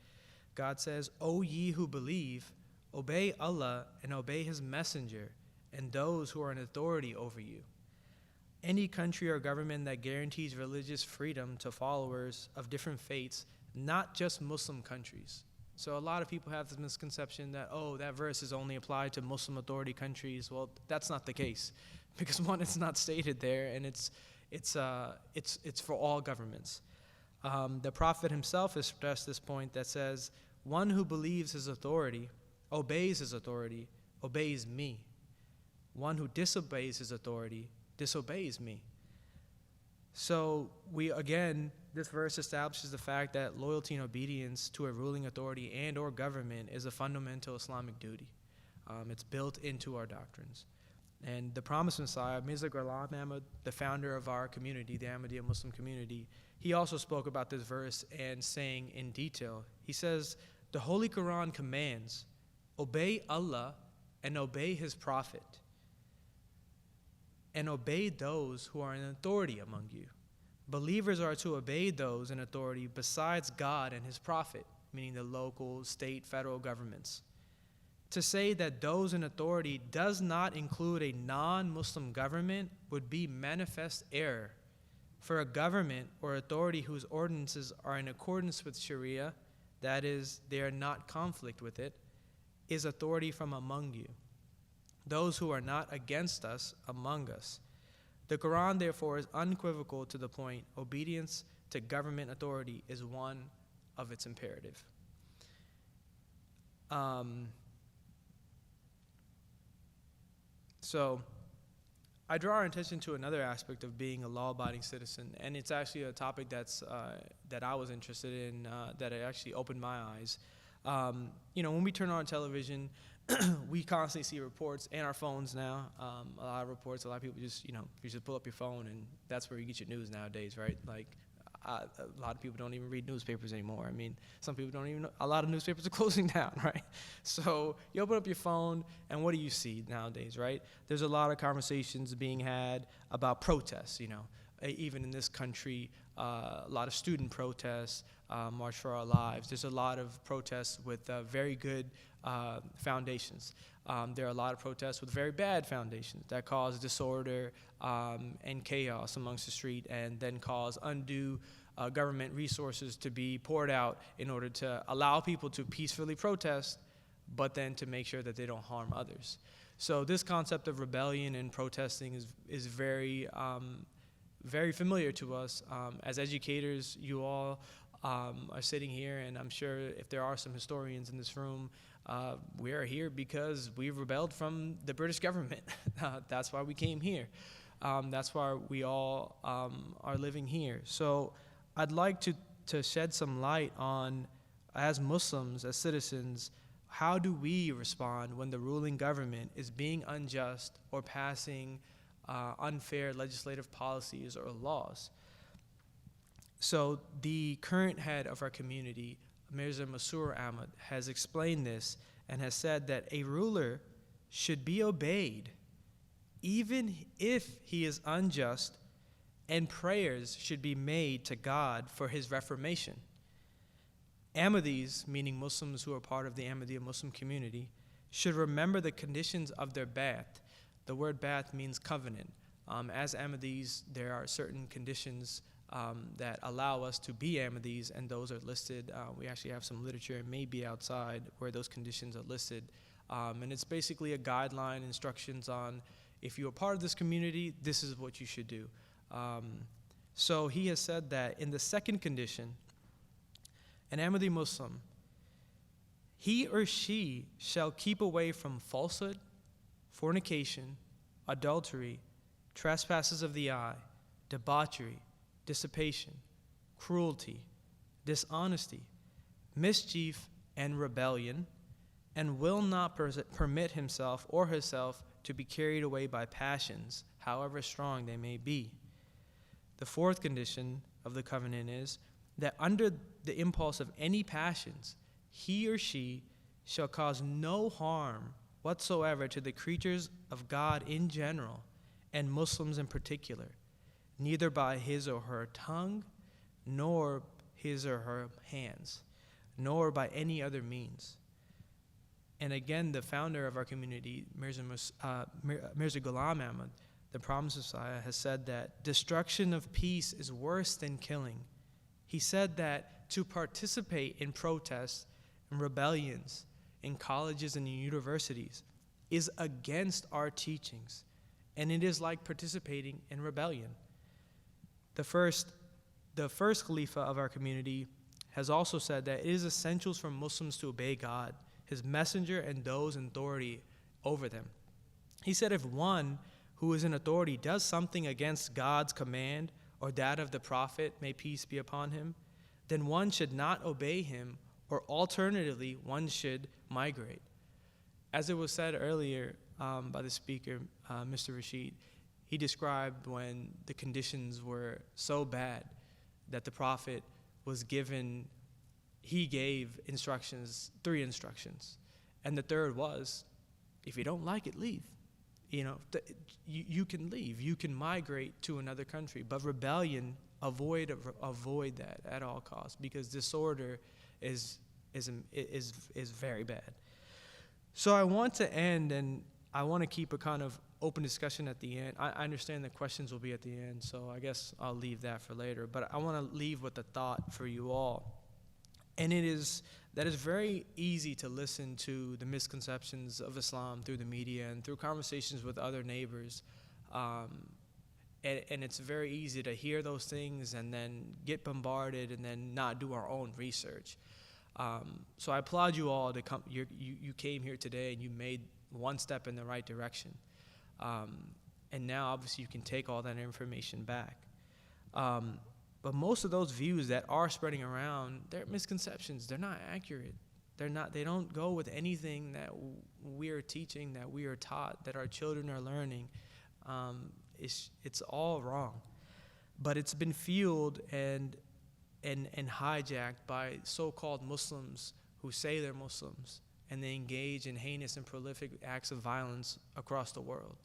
God says, "O ye who believe, obey Allah and obey his messenger and those who are in authority over you." Any country or government that guarantees religious freedom to followers of different faiths, not just Muslim countries. So a lot of people have this misconception that, that verse is only applied to Muslim authority countries. Well, that's not the case, because one, it's not stated there, and it's for all governments. The Prophet himself has stressed this point that says, "One who believes his authority, obeys me. One who disobeys his authority, disobeys me." So this verse establishes the fact that loyalty and obedience to a ruling authority and or government is a fundamental Islamic duty. It's built into our doctrines. And the promised Messiah, Mirza Ghulam Ahmad, the founder of our community, the Ahmadiyya Muslim community, he also spoke about this verse and saying in detail, he says, "The Holy Quran commands, obey Allah and obey his prophet, and obey those who are in authority among you. Believers are to obey those in authority besides God and his prophet," meaning the local, state, federal governments. To say that those in authority does not include a non-Muslim government would be manifest error. For a government or authority whose ordinances are in accordance with Sharia, that is, they are not conflict with it, is authority from among you. Those who are not against us, among us. The Quran, therefore, is unequivocal to the point obedience to government authority is one of its imperative. So I draw our attention to another aspect of being a law-abiding citizen, and it's actually a topic that I was interested in, that it actually opened my eyes. When we turn on television, we constantly see reports, and our phones now, a lot of reports. A lot of people just, you just pull up your phone, and that's where you get your news nowadays, right? Like, a lot of people don't even read newspapers anymore. I mean, some people don't even know. A lot of newspapers are closing down, right? So you open up your phone, and what do you see nowadays, right? There's a lot of conversations being had about protests, even in this country, a lot of student protests, March for Our Lives. There's a lot of protests with very good foundations. There are a lot of protests with very bad foundations that cause disorder and chaos amongst the street, and then cause undue government resources to be poured out in order to allow people to peacefully protest, but then to make sure that they don't harm others. So this concept of rebellion and protesting is very very familiar to us. As educators, you all are sitting here, and I'm sure if there are some historians in this room, we are here because we rebelled from the British government. That's why we came here. That's why we all are living here. So I'd like to shed some light on, as Muslims, as citizens, how do we respond when the ruling government is being unjust or passing unfair legislative policies or laws? So the current head of our community, Mirza Masroor Ahmad, has explained this and has said that a ruler should be obeyed even if he is unjust, and prayers should be made to God for his reformation. Ahmadis, meaning Muslims who are part of the Ahmadiyya Muslim community, should remember the conditions of their ba'ath. The word ba'ath means covenant. As Ahmadis, there are certain conditions that allow us to be Ahmadis, and those are listed. We actually have some literature, it may be outside, where those conditions are listed. And it's basically a guideline, instructions on, if you are part of this community, this is what you should do. So he has said that in the second condition, an Ahmadi Muslim, he or she shall keep away from falsehood, fornication, adultery, trespasses of the eye, debauchery, dissipation, cruelty, dishonesty, mischief, and rebellion, and will not permit himself or herself to be carried away by passions, however strong they may be. The fourth condition of the covenant is that under the impulse of any passions, he or she shall cause no harm whatsoever to the creatures of God in general, and Muslims in particular, neither by his or her tongue, nor his or her hands, nor by any other means. And again, the founder of our community, Mirza Ghulam Ahmad, the Promised Messiah, has said that destruction of peace is worse than killing. He said that to participate in protests and rebellions in colleges and in universities is against our teachings, and it is like participating in rebellion. The first Khalifa of our community has also said that it is essential for Muslims to obey God, his messenger, and those in authority over them. He said if one who is in authority does something against God's command or that of the prophet, may peace be upon him, then one should not obey him, or alternatively, one should migrate. As it was said earlier by the speaker, Mr. Rashid, he described when the conditions were so bad that the prophet was given, he gave instructions, 3 instructions. And the third was, if you don't like it, leave. You can leave. You can migrate to another country. But rebellion, avoid that at all costs, because disorder is very bad. So I want to end, and I want to keep a kind of open discussion at the end. I understand that questions will be at the end, so I guess I'll leave that for later. But I want to leave with a thought for you all. And it is that it's very easy to listen to the misconceptions of Islam through the media and through conversations with other neighbors. And it's very easy to hear those things and then get bombarded and then not do our own research. So I applaud you all to come. You came here today and you made one step in the right direction. And now obviously you can take all that information back. But most of those views that are spreading around, they're misconceptions. They're not accurate. They don't go with anything that we are teaching, that we are taught, that our children are learning. It's all wrong. But it's been fueled and hijacked by so-called Muslims who say they're Muslims, and they engage in heinous and prolific acts of violence across the world.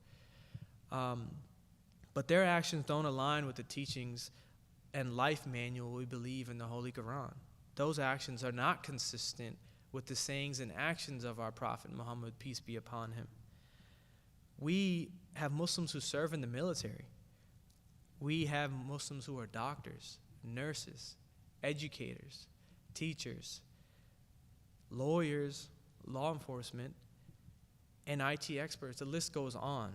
But their actions don't align with the teachings and life manual we believe in the Holy Quran. Those actions are not consistent with the sayings and actions of our Prophet Muhammad, peace be upon him. We have Muslims who serve in the military. We have Muslims who are doctors, nurses, educators, teachers, lawyers, law enforcement, and IT experts. The list goes on.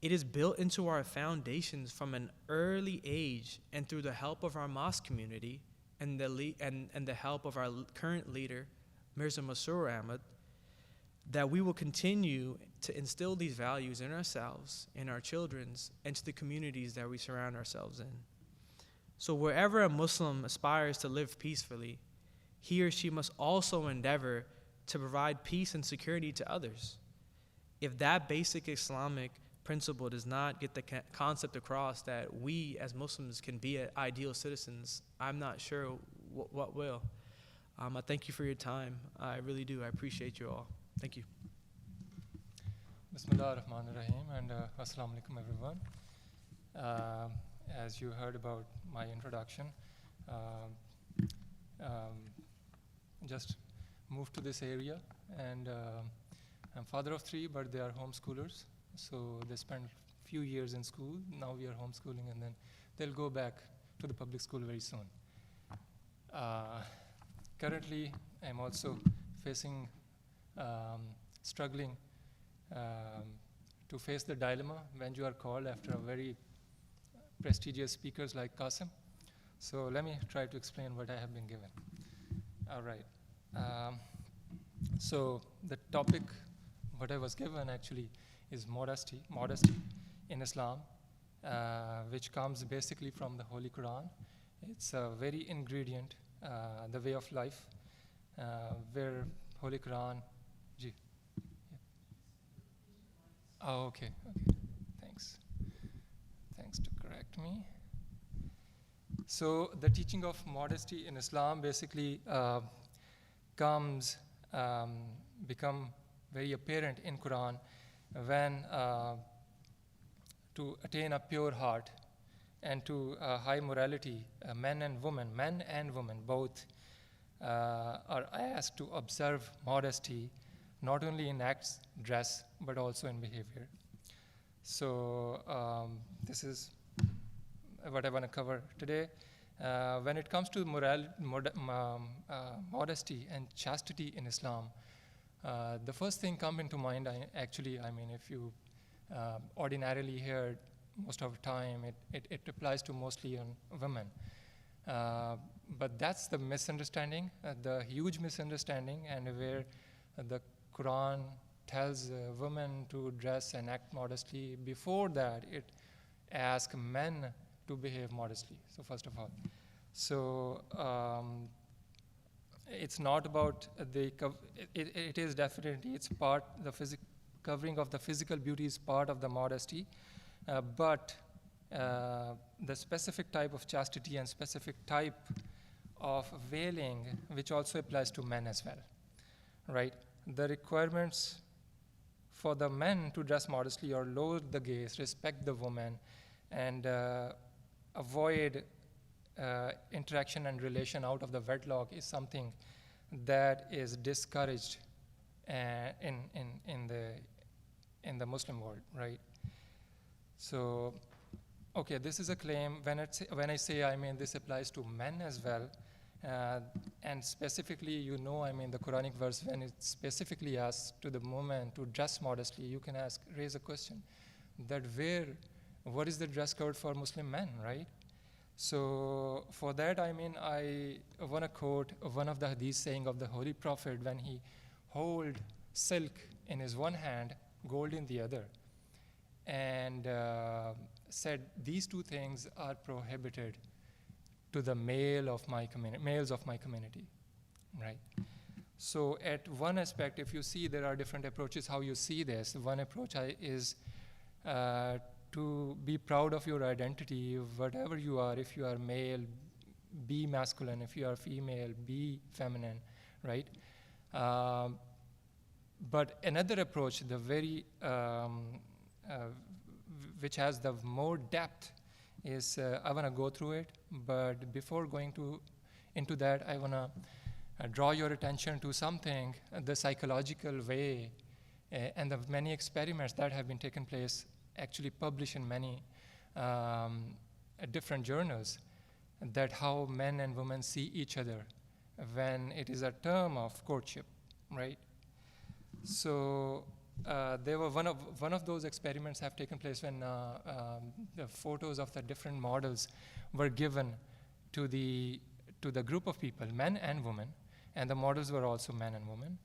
It is built into our foundations from an early age, and through the help of our mosque community and the help of our current leader, Mirza Masroor Ahmad, that we will continue to instill these values in ourselves, in our children's, and to the communities that we surround ourselves in. So wherever a Muslim aspires to live peacefully, he or she must also endeavor to provide peace and security to others. If that basic Islamic principle does not get the concept across that we as Muslims can be ideal citizens, I'm not sure what will. I thank you for your time. I really do. I appreciate you all. Thank you. Bismillah ar-Rahman ar-Rahim, and Assalamu alaikum everyone. As you heard about my introduction, just moved to this area, and I'm father of 3, but they are homeschoolers. So they spent a few years in school. Now we are homeschooling, and then they'll go back to the public school very soon. Currently, I'm also facing, struggling to face the dilemma when you are called after a very prestigious speakers like Qasim. So let me try to explain what I have been given. All right. So the topic, what I was given actually is modesty in Islam, which comes basically from the Holy Quran. It's a very ingredient, the way of life, where Holy Quran, ji. Oh, okay, thanks to correct me. So the teaching of modesty in Islam basically become very apparent in Quran when to attain a pure heart and to high morality, men and women both are asked to observe modesty, not only in acts, dress, but also in behavior. So this is what I want to cover today. When it comes to modesty and chastity in Islam, the first thing come into mind, if you ordinarily hear most of the time, it applies to mostly on women. But that's the misunderstanding, the huge misunderstanding, and where the Quran tells women to dress and act modestly. Before that, it asks men to behave modestly. So first of all, so it's not about it is definitely, it's part, the covering of the physical beauty is part of the modesty, but the specific type of chastity and specific type of veiling, which also applies to men as well, right? The requirements for the men to dress modestly or lower the gaze, respect the woman, and avoid interaction and relation out of the wedlock is something that is discouraged in the Muslim world, right? So, okay, this is a claim. When I say, I mean this applies to men as well, and specifically, the Quranic verse, when it specifically asks to the woman to dress modestly, you can raise a question that what is the dress code for Muslim men, right? So for that, I want to quote one of the hadith saying of the Holy Prophet when he hold silk in his one hand, gold in the other, and said, these two things are prohibited to the males of my community, right? So at one aspect, if you see, there are different approaches how you see this. One approach is to be proud of your identity, whatever you are. If you are male, be masculine. If you are female, be feminine, right? But another approach, the very which has the more depth, is I want to go through it. But before going into that, I want to draw your attention to something, the psychological way, and the many experiments that have been taken place, actually published in many different journals, that how men and women see each other when it is a term of courtship, right? So there were one of those experiments have taken place when the photos of the different models were given to the group of people, men and women, and the models were also men and women,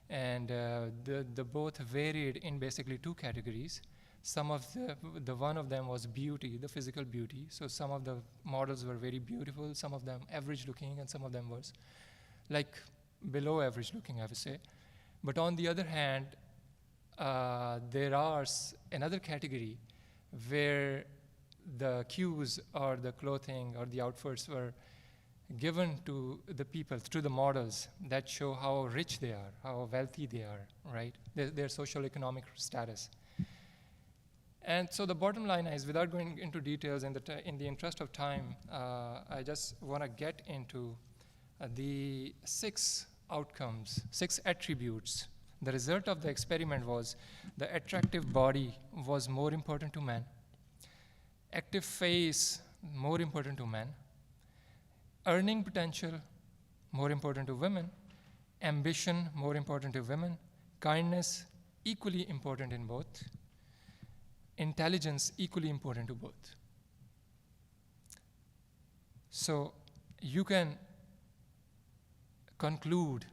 and the both varied in basically two categories. Some of the one of them was beauty, the physical beauty. So some of the models were very beautiful, some of them average looking, and some of them was like below average looking, I would say. But on the other hand, there are another category where the cues or the clothing or the outfits were given to the people, to the models, that show how rich they are, how wealthy they are, right? Their social economic status. And so the bottom line is, without going into details in the interest of time, I just want to get into the 6 outcomes, 6 attributes. The result of the experiment was the attractive body was more important to men, active face more important to men, earning potential more important to women, ambition more important to women, kindness equally important in both, intelligence equally important to both. So you can conclude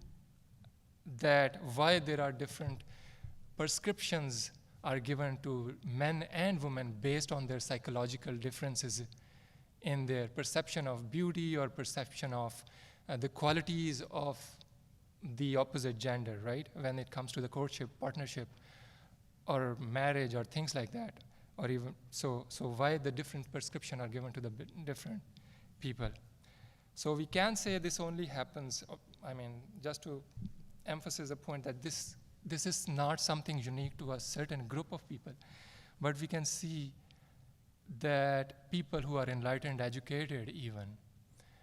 that why there are different prescriptions are given to men and women based on their psychological differences in their perception of beauty or perception of the qualities of the opposite gender, right? When it comes to the courtship, partnership, or marriage, or things like that, or even so why the different prescription are given to the different people. So we can say this only happens, I mean, just to emphasize the point that this is not something unique to a certain group of people, but we can see that people who are enlightened, educated even,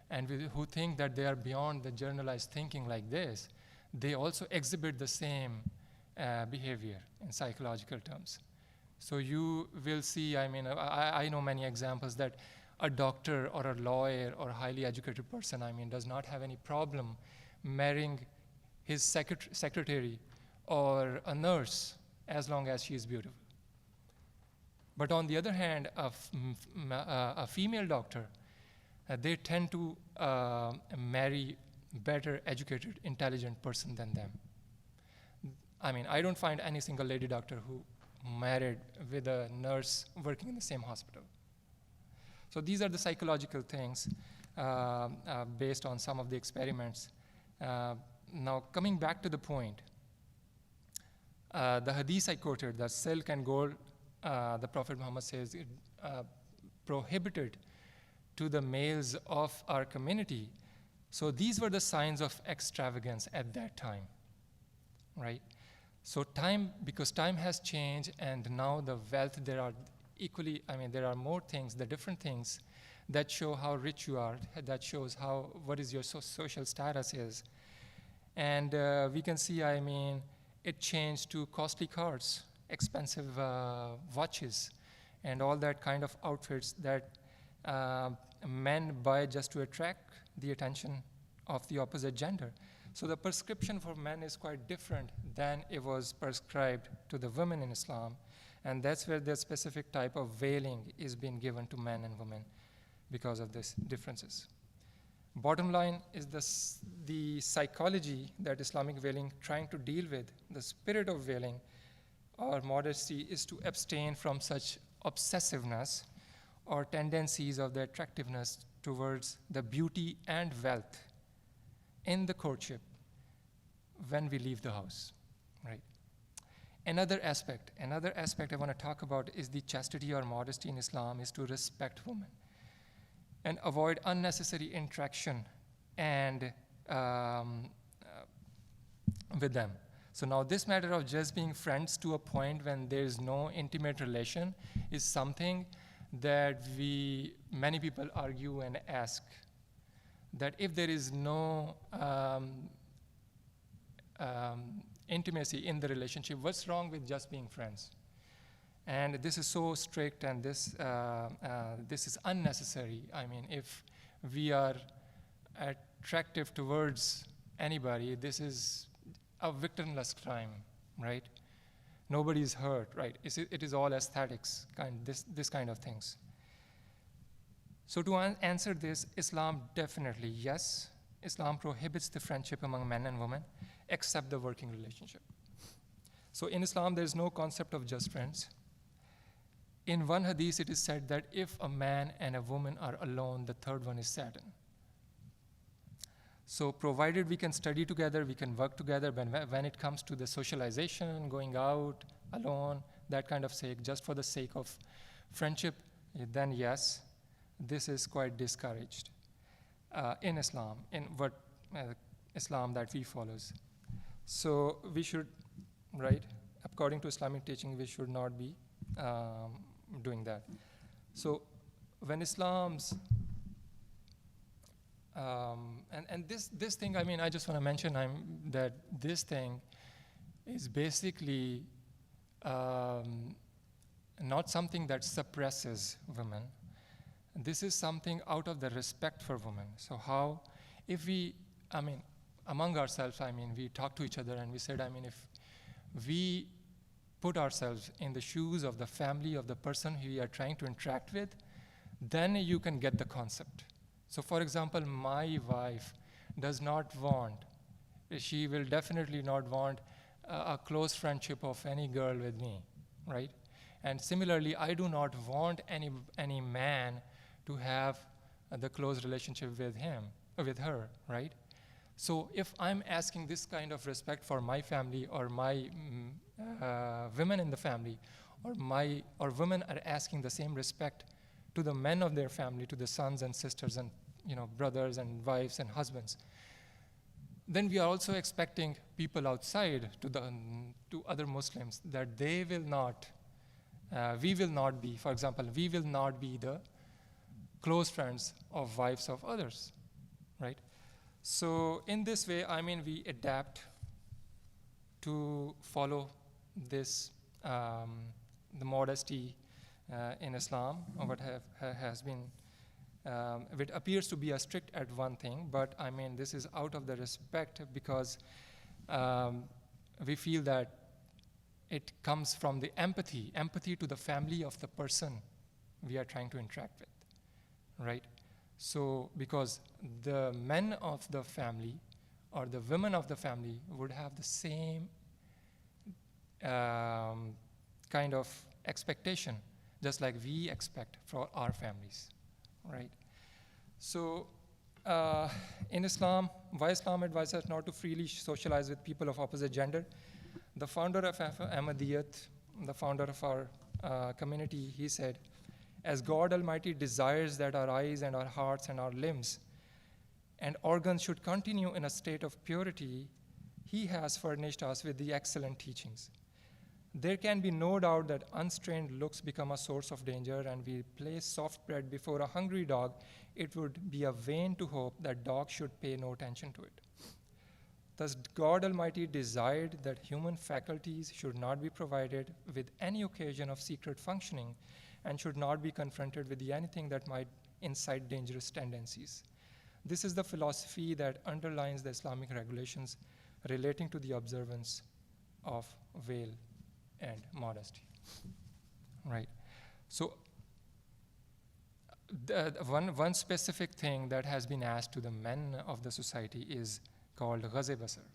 and who think that they are beyond the generalized thinking like this, they also exhibit the same behavior in psychological terms. So you will see, I mean, I know many examples that a doctor or a lawyer or a highly educated person, I mean, does not have any problem marrying his secretary or a nurse as long as she is beautiful. But on the other hand, a female doctor, they tend to marry better educated, intelligent person than them. I mean, I don't find any single lady doctor who married with a nurse working in the same hospital. So these are the psychological things based on some of the experiments. Now, coming back to the point, the hadith I quoted, that silk and gold, the Prophet Muhammad says, prohibited to the males of our community. So these were the signs of extravagance at that time, right? So because time has changed, and now the wealth, there are equally, I mean, there are more things, the different things that show how rich you are, that shows what is your social status is. And we can see, I mean, it changed to costly cars, expensive watches, and all that kind of outfits that men buy just to attract the attention of the opposite gender. So the prescription for men is quite different than it was prescribed to the women in Islam, and that's where the specific type of veiling is being given to men and women because of these differences. Bottom line is the psychology that Islamic veiling trying to deal with, the spirit of veiling or modesty, is to abstain from such obsessiveness or tendencies of the attractiveness towards the beauty and wealth in the courtship when we leave the house, right? Another aspect I want to talk about is the chastity or modesty in Islam is to respect women and avoid unnecessary interaction and with them. So now this matter of just being friends to a point when there is no intimate relation is something that many people argue and ask, that if there is no intimacy in the relationship, what's wrong with just being friends? And this is so strict, and this is unnecessary. I mean, if we are attractive towards anybody, this is a victimless crime, right? Nobody's hurt, right? It is all aesthetics, this kind of things. So to answer this, Islam definitely, yes, Islam prohibits the friendship among men and women, except the working relationship. So in Islam, there is no concept of just friends. In one hadith, it is said that if a man and a woman are alone, the third one is Satan. So provided we can study together, we can work together, when it comes to the socialization, going out alone, that kind of sake, just for the sake of friendship, then yes, this is quite discouraged in Islam, in what Islam that we follows. So we should, right, according to Islamic teaching, we should not be doing that. So when Islam's, and this thing, I mean, I just want to mention that this thing is basically not something that suppresses women. This is something out of the respect for women. So how, if we, I mean, among ourselves, I mean, we talk to each other and we said, I mean, if we put ourselves in the shoes of the family of the person who we are trying to interact with, then you can get the concept. So for example, my wife does not want, she will definitely not want a close friendship of any girl with me, right? And similarly, I do not want any man to have the close relationship with him, with her, right? So if I'm asking this kind of respect for my family or my women in the family, or women are asking the same respect to the men of their family, to the sons and sisters and brothers and wives and husbands, then we are also expecting people outside to other Muslims that they will not, we will not be, for example, we will not be the close friends of wives of others, right? So in this way, I mean, we adapt to follow this, the modesty in Islam, or what has been, it appears to be a strict at one thing, but I mean, this is out of the respect because we feel that it comes from the empathy to the family of the person we are trying to interact with, right? So because the men of the family or the women of the family would have the same kind of expectation, just like we expect for our families, right? So in Islam, why Islam advises us not to freely socialize with people of opposite gender? The founder of Ahmadiyyat, the founder of our community, he said, as God Almighty desires that our eyes and our hearts and our limbs and organs should continue in a state of purity, He has furnished us with the excellent teachings. There can be no doubt that unstrained looks become a source of danger, and we place soft bread before a hungry dog. It would be a vain to hope that dogs should pay no attention to it. Thus, God Almighty desired that human faculties should not be provided with any occasion of secret functioning and should not be confronted with anything that might incite dangerous tendencies. This is the philosophy that underlines the Islamic regulations relating to the observance of veil and modesty, right? So one specific thing that has been asked to the men of the society is called ghaze basar.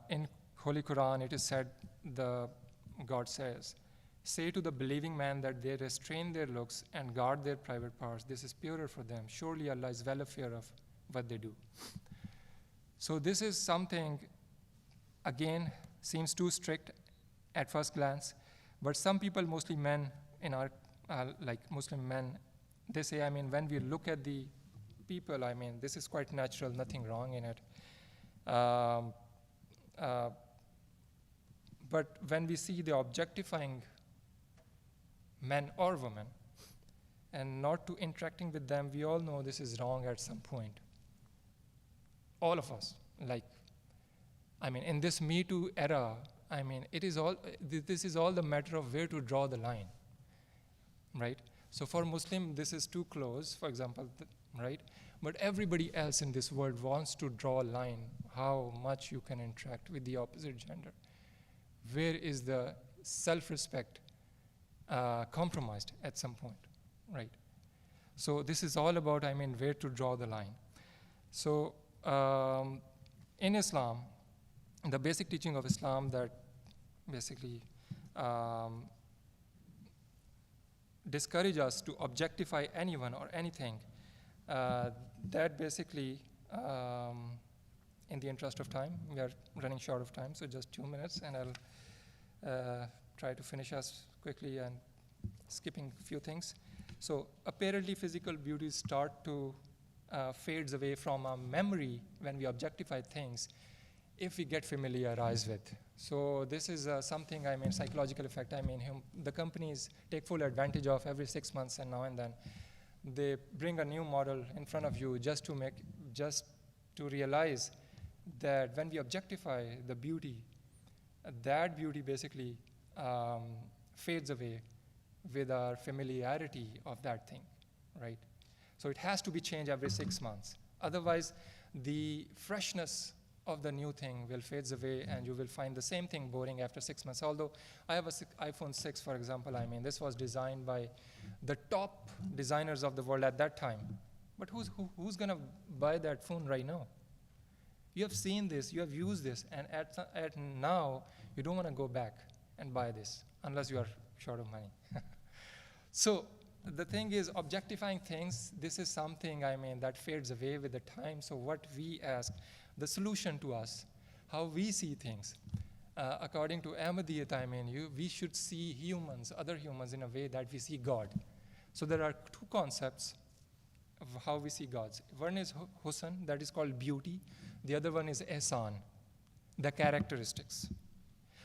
In Holy Quran, it is said, God says, say to the believing man that they restrain their looks and guard their private parts. This is purer for them. Surely Allah is well aware of what they do. So this is something, again, seems too strict at first glance, but some people, mostly men in our, like Muslim men, they say, I mean, when we look at the people, I mean, this is quite natural, nothing wrong in it. But when we see the objectifying men or women and not to interacting with them, we all know this is wrong at some point. All of us, like, I mean, in this Me Too era, I mean, this is all the matter of where to draw the line, right? So for Muslim, this is too close, for example, right? But everybody else in this world wants to draw a line, how much you can interact with the opposite gender, where is the self-respect compromised at some point, right? So this is all about, where to draw the line. So in Islam, the basic teaching of Islam that basically discourage us to objectify anyone or anything, that basically, in the interest of time, we are running short of time, so just 2 minutes, and I'll try to finish us quickly and skipping a few things. So apparently physical beauty start to fades away from our memory when we objectify things if we get familiarized with. So this is something, psychological effect. The companies take full advantage of every 6 months and now and then. They bring a new model in front of you just to realize that when we objectify the beauty, that beauty basically fades away with our familiarity of that thing, right? So it has to be changed every 6 months. Otherwise, the freshness of the new thing will fade away and you will find the same thing boring after 6 months. Although I have an iPhone 6, for example, this was designed by the top designers of the world at that time. But who's gonna buy that phone right now? You have seen this, you have used this, and at now, you don't wanna go back and buy this unless you are short of money. So the thing is, objectifying things, this is something, that fades away with the time. So what we ask, the solution to us, how we see things. According to Ahmadiyyat, we should see humans, other humans, in a way that we see God. So there are two concepts of how we see gods. One is husn, that is called beauty. The other one is ihsan, the characteristics.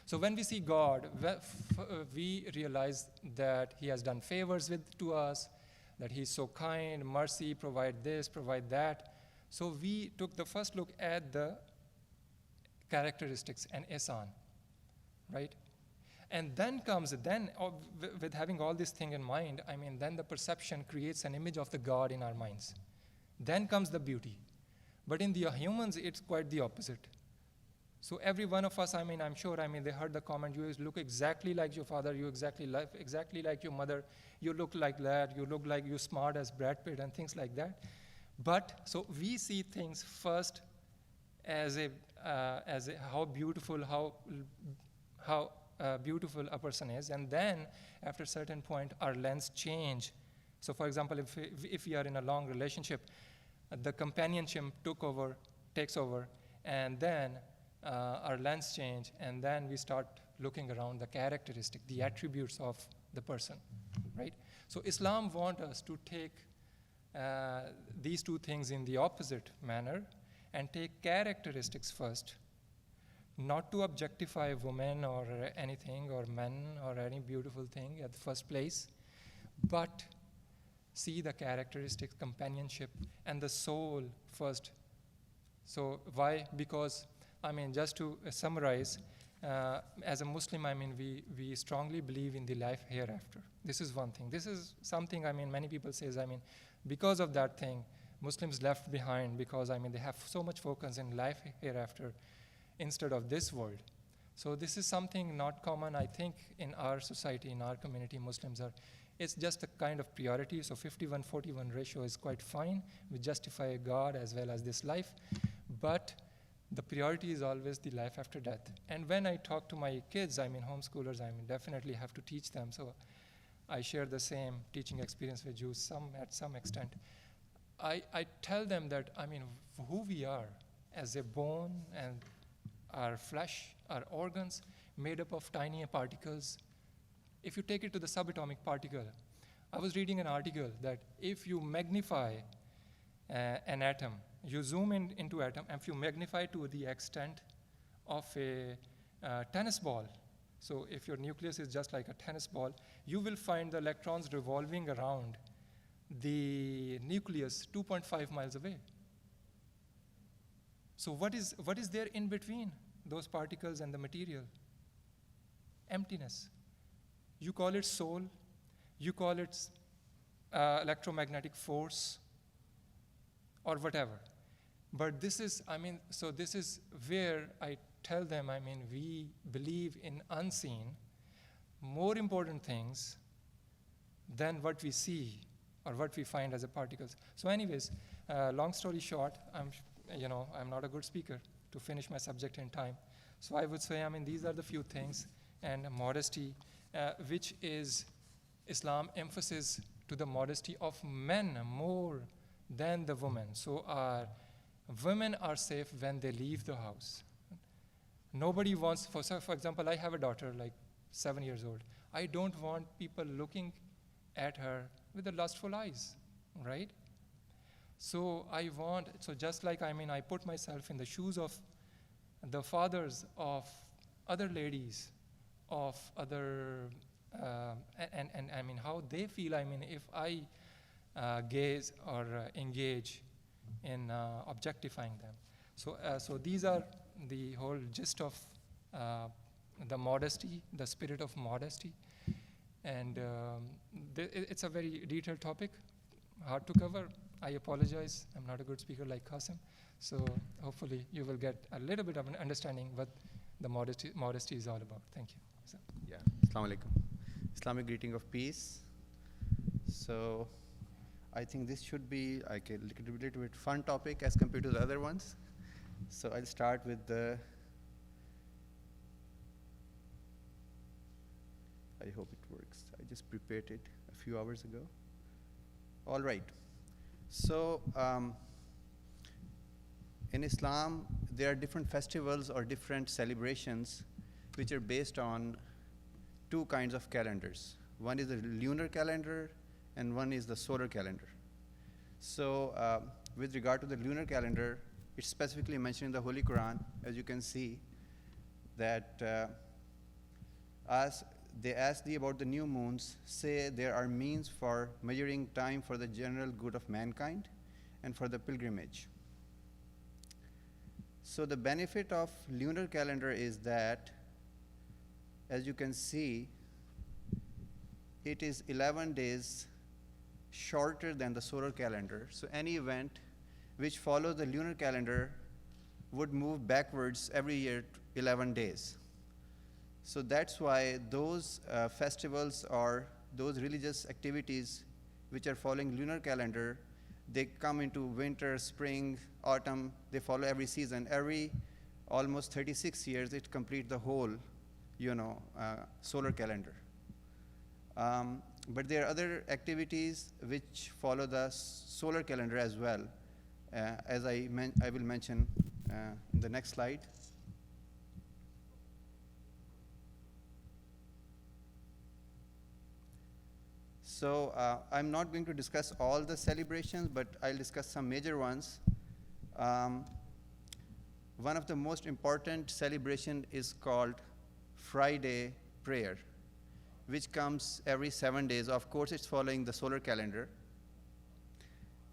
So when we see God, we realize that he has done favors to us, that he's so kind, mercy, provide this, provide that. So we took the first look at the characteristics and ihsan, right? And then with having all this thing in mind, then the perception creates an image of the God in our minds. Then comes the beauty. But in the humans, it's quite the opposite. So every one of us, I'm sure, they heard the comment, you look exactly like your father, you exactly like your mother, you look like that, you look like you're smart as Brad Pitt and things like that. But, so we see things first as how beautiful beautiful a person is, and then after a certain point, our lens change. So for example, if we are in a long relationship, the companionship takes over, and then our lens change, and then we start looking around the characteristic, the attributes of the person, right? So Islam wants us to take these two things in the opposite manner and take characteristics first, not to objectify women or anything or men or any beautiful thing at the first place, but see the characteristics, companionship, and the soul first. So why? Because, just to summarize, as a Muslim, we strongly believe in the life hereafter. This is one thing. This is something, many people say, because of that thing, Muslims left behind because, they have so much focus in life hereafter instead of this world. So this is something not common, I think, in our society, in our community. Muslims it's just a kind of priority. So 51-41 ratio is quite fine. We justify God as well as this life. But the priority is always the life after death. And when I talk to my kids, homeschoolers, definitely have to teach them. So I share the same teaching experience with you at some extent. I tell them that, who we are as a bone and our flesh, our organs, made up of tiny particles. If you take it to the subatomic particle, I was reading an article that if you magnify an atom, you zoom into atom, and if you magnify to the extent of a tennis ball, so if your nucleus is just like a tennis ball, you will find the electrons revolving around the nucleus 2.5 miles away. So what is there in between those particles and the material? Emptiness. You call it soul, you call it electromagnetic force, or whatever. But this is, so this is where I tell them, I mean, we believe in unseen, more important things than what we see or what we find as a particles. So anyways, long story short, I'm not a good speaker to finish my subject in time. So I would say, I mean, these are the few things, and modesty, which is Islam emphasis to the modesty of men more than the women. So women are safe when they leave the house. Nobody wants, for example, I have a daughter like 7 years old. I don't want people looking at her with the lustful eyes, right? So just like, I mean, I put myself in the shoes of the fathers of other ladies, of other, and I mean, how they feel, I mean, if I gaze or engage in objectifying them. So these are the whole gist of the modesty, the spirit of modesty. And it's a very detailed topic, hard to cover. I apologize, I'm not a good speaker like Qasim. So hopefully you will get a little bit of an understanding what the modesty is all about. Thank you. So. Yeah, Assalamu alaikum. Islamic greeting of peace. So I think this should be like a little bit fun topic as compared to the other ones. So I'll start with I hope it works. I just prepared it a few hours ago. All right. So in Islam, there are different festivals or different celebrations which are based on two kinds of calendars. One is the lunar calendar and one is the solar calendar. So with regard to the lunar calendar, it's specifically mentioned in the Holy Quran, as you can see, that they ask thee about the new moons, say there are means for measuring time for the general good of mankind and for the pilgrimage. So the benefit of lunar calendar is that, as you can see, it is 11 days shorter than the solar calendar. So any event which follows the lunar calendar would move backwards every year 11 days. So that's why those festivals or those religious activities which are following lunar calendar, they come into winter, spring, autumn, they follow every season. Every almost 36 years, it completes the whole, solar calendar. But there are other activities which follow the solar calendar as well, as I will mention in the next slide. So I'm not going to discuss all the celebrations, but I'll discuss some major ones. One of the most important celebration is called Friday prayer, which comes every 7 days. Of course, it's following the solar calendar.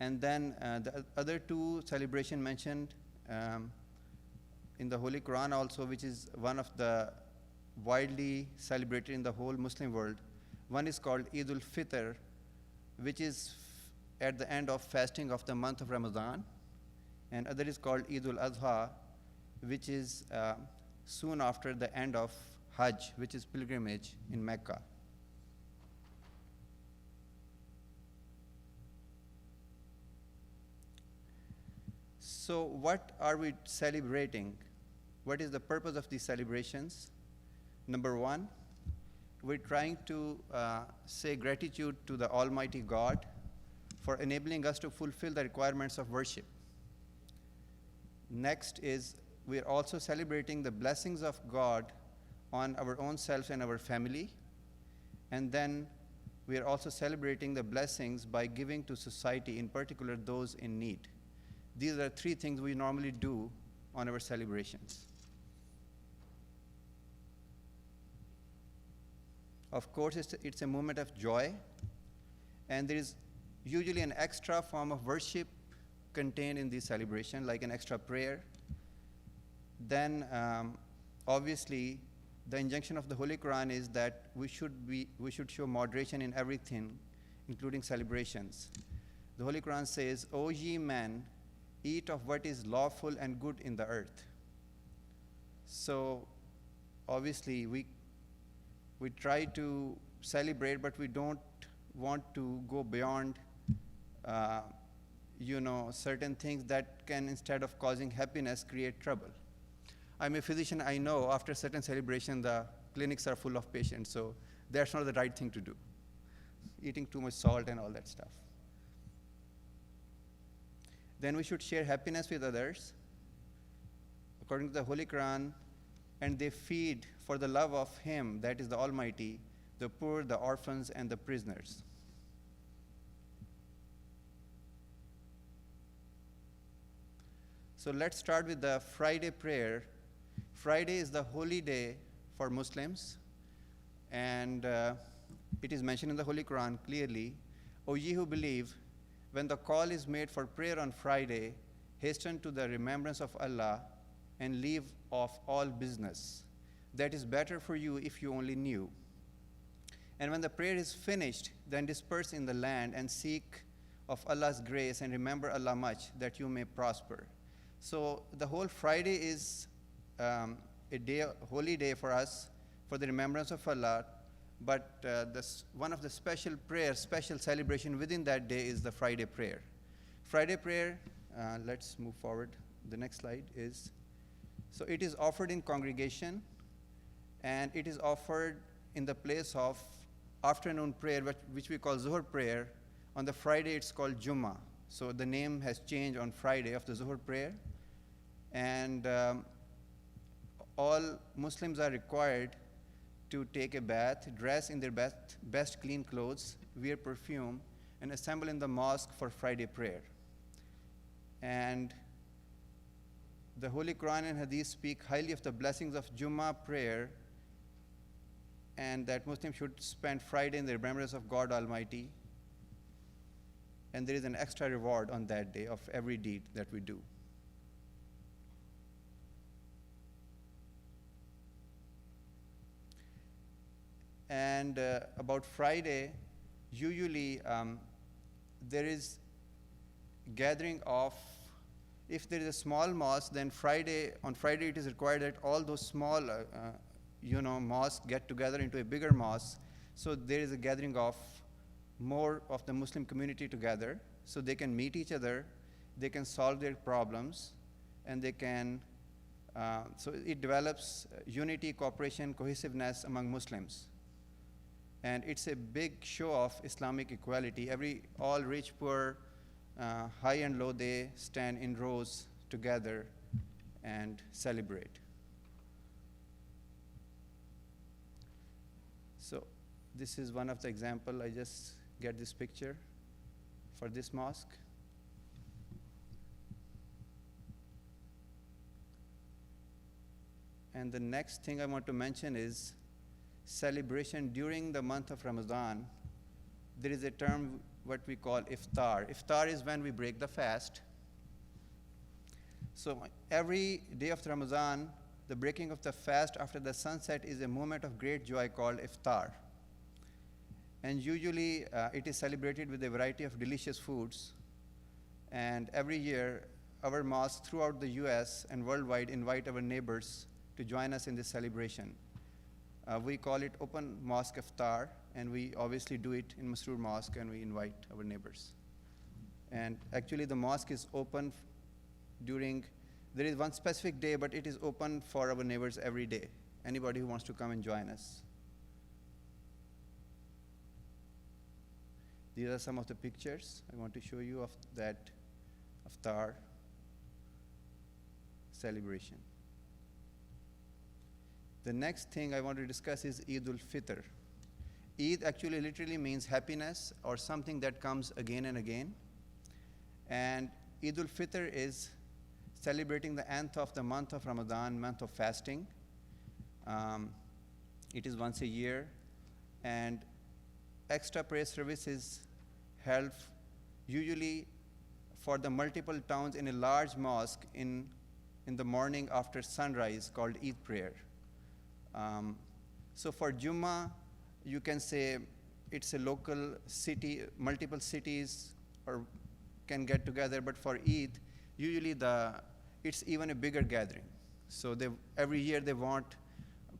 And then the other two celebrations mentioned in the Holy Quran also, which is one of the widely celebrated in the whole Muslim world. One is called Eid al-Fitr, which is at the end of fasting of the month of Ramadan. And other is called Eid al-Adha, which is soon after the end of Hajj, which is pilgrimage in Mecca. So what are we celebrating? What is the purpose of these celebrations? Number one, we're trying to say gratitude to the Almighty God for enabling us to fulfill the requirements of worship. Next is we're also celebrating the blessings of God on our own selves and our family. And then we are also celebrating the blessings by giving to society, in particular those in need. These are three things we normally do on our celebrations. Of course, it's a moment of joy, and there is usually an extra form of worship contained in this celebration, like an extra prayer. Then, obviously, the injunction of the Holy Quran is that we should show moderation in everything, including celebrations. The Holy Quran says, "O ye men, eat of what is lawful and good in the earth." So obviously we try to celebrate, but we don't want to go beyond certain things that can, instead of causing happiness, create trouble. I'm a physician. I know after certain celebration the clinics are full of patients, so that's not the right thing to do. Eating too much salt and all that stuff. Then we should share happiness with others, according to the Holy Quran, and they feed for the love of Him, that is the Almighty, the poor, the orphans, and the prisoners. So let's start with the Friday prayer. Friday is the holy day for Muslims, and it is mentioned in the Holy Quran clearly, O ye who believe, when the call is made for prayer on Friday, hasten to the remembrance of Allah and leave off all business. That is better for you if you only knew. And when the prayer is finished, then disperse in the land and seek of Allah's grace and remember Allah much, that you may prosper. So the whole Friday is a holy day for us, for the remembrance of Allah, but one of the special prayers, special celebration within that day is the Friday prayer. Friday prayer, let's move forward. The next slide is, so it is offered in congregation, and it is offered in the place of afternoon prayer, which we call Zuhr prayer. On the Friday, it's called Jummah. So the name has changed on Friday of the Zuhr prayer. And all Muslims are required to take a bath, dress in their best clean clothes, wear perfume, and assemble in the mosque for Friday prayer. And the Holy Quran and Hadith speak highly of the blessings of Jummah prayer, and that Muslims should spend Friday in the remembrance of God Almighty. And there is an extra reward on that day of every deed that we do. And about Friday, usually there is gathering of, if there is a small mosque, then on Friday it is required that all those small mosques get together into a bigger mosque. So there is a gathering of more of the Muslim community together, so they can meet each other, they can solve their problems, and they can, so it develops unity, cooperation, cohesiveness among Muslims. And it's a big show of Islamic equality. All rich, poor, high and low, they stand in rows together and celebrate. So this is one of the example. I just get this picture for this mosque. And the next thing I want to mention is celebration during the month of Ramadan. There is a term what we call iftar. Iftar is when we break the fast. So every day of Ramadan, the breaking of the fast after the sunset is a moment of great joy called iftar. And usually it is celebrated with a variety of delicious foods. And every year, our mosques throughout the US and worldwide invite our neighbors to join us in this celebration. We call it Open Mosque Iftar, and we obviously do it in Masroor Mosque, and we invite our neighbors. And actually the mosque is open there is one specific day, but it is open for our neighbors every day, anybody who wants to come and join us. These are some of the pictures I want to show you of that Iftar celebration. The next thing I want to discuss is Eid al-Fitr. Eid actually literally means happiness or something that comes again and again. And Eid al-Fitr is celebrating the end of the month of Ramadan, month of fasting. It is once a year, and extra prayer service is held usually for the multiple towns in a large mosque in the morning after sunrise, called Eid prayer. So for Jummah, you can say it's a local city, multiple cities or can get together, but for Eid, usually it's even a bigger gathering. So every year they want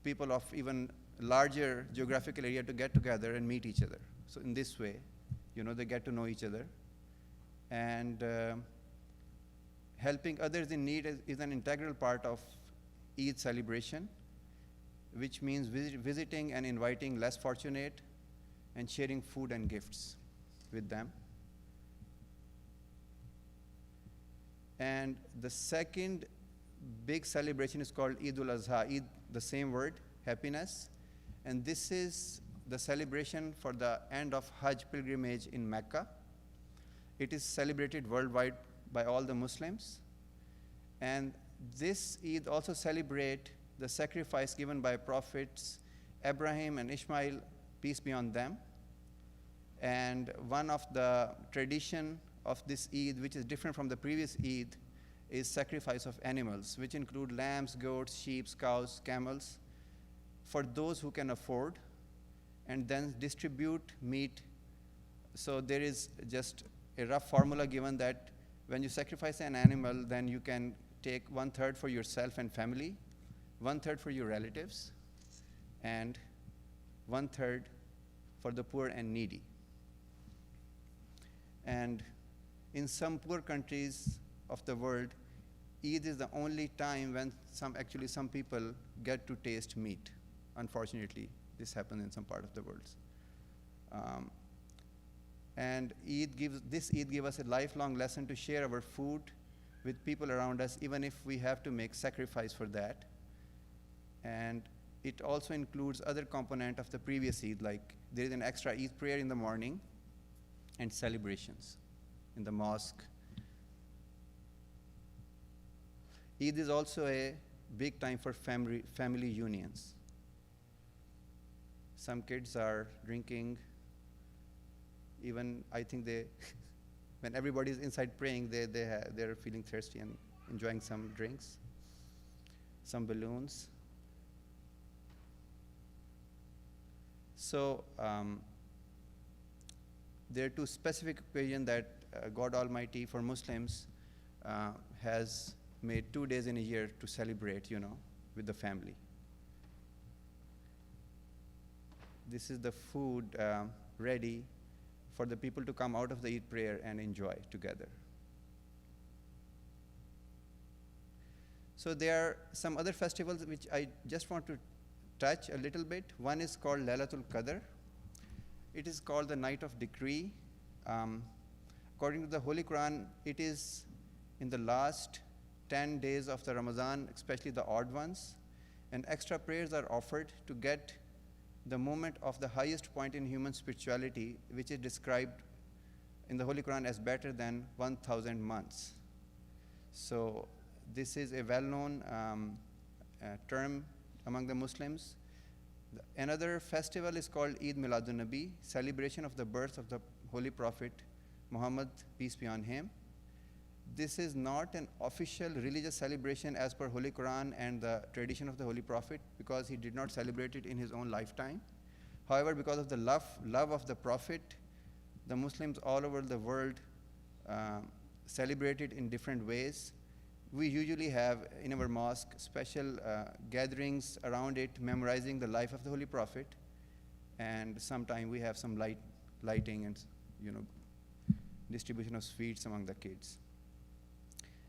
people of even larger geographical area to get together and meet each other. So in this way, they get to know each other. And helping others in need is an integral part of Eid celebration, which means visiting and inviting less fortunate and sharing food and gifts with them. And the second big celebration is called Eid al-Azha, Eid, the same word, happiness. And this is the celebration for the end of Hajj pilgrimage in Mecca. It is celebrated worldwide by all the Muslims. And this Eid also celebrates the sacrifice given by prophets Abraham and Ishmael, peace be on them. And one of the tradition of this Eid, which is different from the previous Eid, is sacrifice of animals, which include lambs, goats, sheep, cows, camels, for those who can afford, and then distribute meat. So there is just a rough formula given that when you sacrifice an animal, then you can take 1/3 for yourself and family, 1/3 for your relatives, and 1/3 for the poor and needy. And in some poor countries of the world, Eid is the only time when some people get to taste meat. Unfortunately, this happens in some part of the world. And this Eid gives us a lifelong lesson to share our food with people around us, even if we have to make sacrifice for that. And it also includes other component of the previous Eid, like there is an extra Eid prayer in the morning and celebrations in the mosque. Eid is also a big time for family unions. Some kids are drinking, even I think when everybody's inside praying, they're feeling thirsty and enjoying some drinks, some balloons. So there are two specific occasions that God Almighty for Muslims has made 2 days in a year to celebrate, with the family. This is the food ready for the people to come out of the Eid prayer and enjoy together. So there are some other festivals which I just want to touch a little bit. One is called Laylatul Qadr. It is called the Night of Decree. According to the Holy Quran, it is in the last 10 days of the Ramadan, especially the odd ones, and extra prayers are offered to get the moment of the highest point in human spirituality, which is described in the Holy Quran as better than 1,000 months. So this is a well-known term among the Muslims. Another festival is called Eid Miladun Nabi, celebration of the birth of the Holy Prophet Muhammad, peace be on him. This is not an official religious celebration as per Holy Quran and the tradition of the Holy Prophet, because he did not celebrate it in his own lifetime. However, because of the love of the Prophet, the Muslims all over the world celebrate it in different ways. We usually have in our mosque special gatherings around it, memorizing the life of the Holy Prophet, and sometime we have some lighting and distribution of sweets among the kids.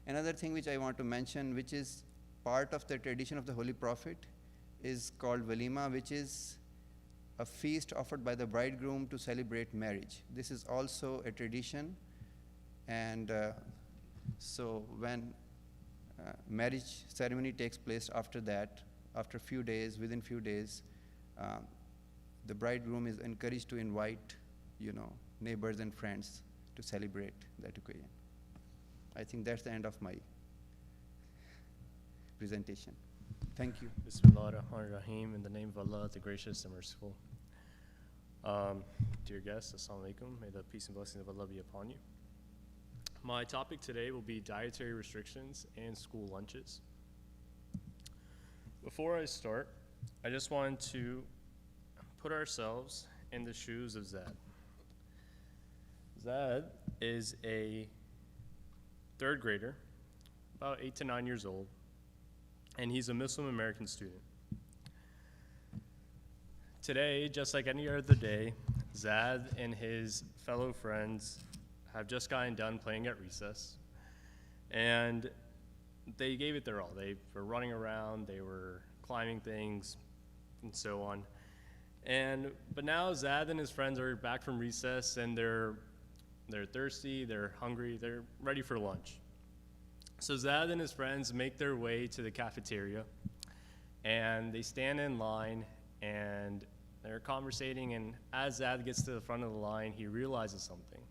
Another thing which I want to mention, which is part of the tradition of the Holy Prophet, is called Walima, which is a feast offered by the bridegroom to celebrate marriage. This is also a tradition, and so when marriage ceremony takes place after that, after few days, within few days, the bridegroom is encouraged to invite, neighbors and friends to celebrate that occasion. I think that's the end of my presentation. Thank you. Bismillah ar-Rahman ar-Rahim, in the name of Allah, the gracious and merciful. Dear guests, Assalamu alaikum. May the peace and blessings of Allah be upon you. My topic today will be dietary restrictions and school lunches. Before I start, I just wanted to put ourselves in the shoes of Zad. Zad is a third grader, about 8 to 9 years old, and he's a Muslim American student. Today, just like any other day, Zad and his fellow friends have just gotten done playing at recess, and they gave it their all. They were running around, they were climbing things, and so on. But now Zad and his friends are back from recess, and they're thirsty, they're hungry, they're ready for lunch. So Zad and his friends make their way to the cafeteria, and they stand in line, and they're conversating, and as Zad gets to the front of the line, he realizes something.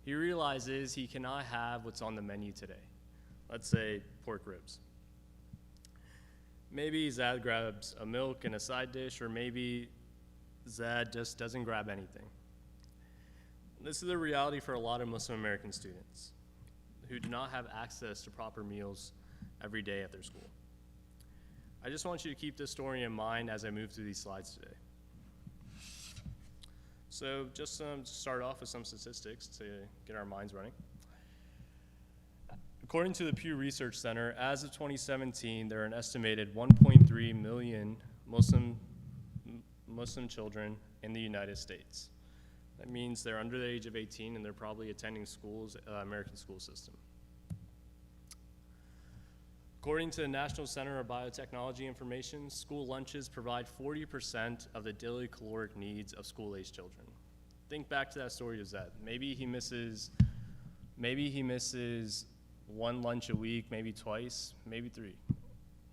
He realizes he cannot have what's on the menu today. Let's say pork ribs. Maybe Zad grabs a milk and a side dish, or maybe Zad just doesn't grab anything. This is the reality for a lot of Muslim American students who do not have access to proper meals every day at their school. I just want you to keep this story in mind as I move through these slides today. So just to start off with some statistics to get our minds running. According to the Pew Research Center, as of 2017, there are an estimated 1.3 million Muslim children in the United States. That means they're under the age of 18 and they're probably attending schools, American school system. According to the National Center of Biotechnology Information, school lunches provide 40% of the daily caloric needs of school-age children. Think back to that story of Zed. Maybe he misses one lunch a week, maybe twice, maybe 3.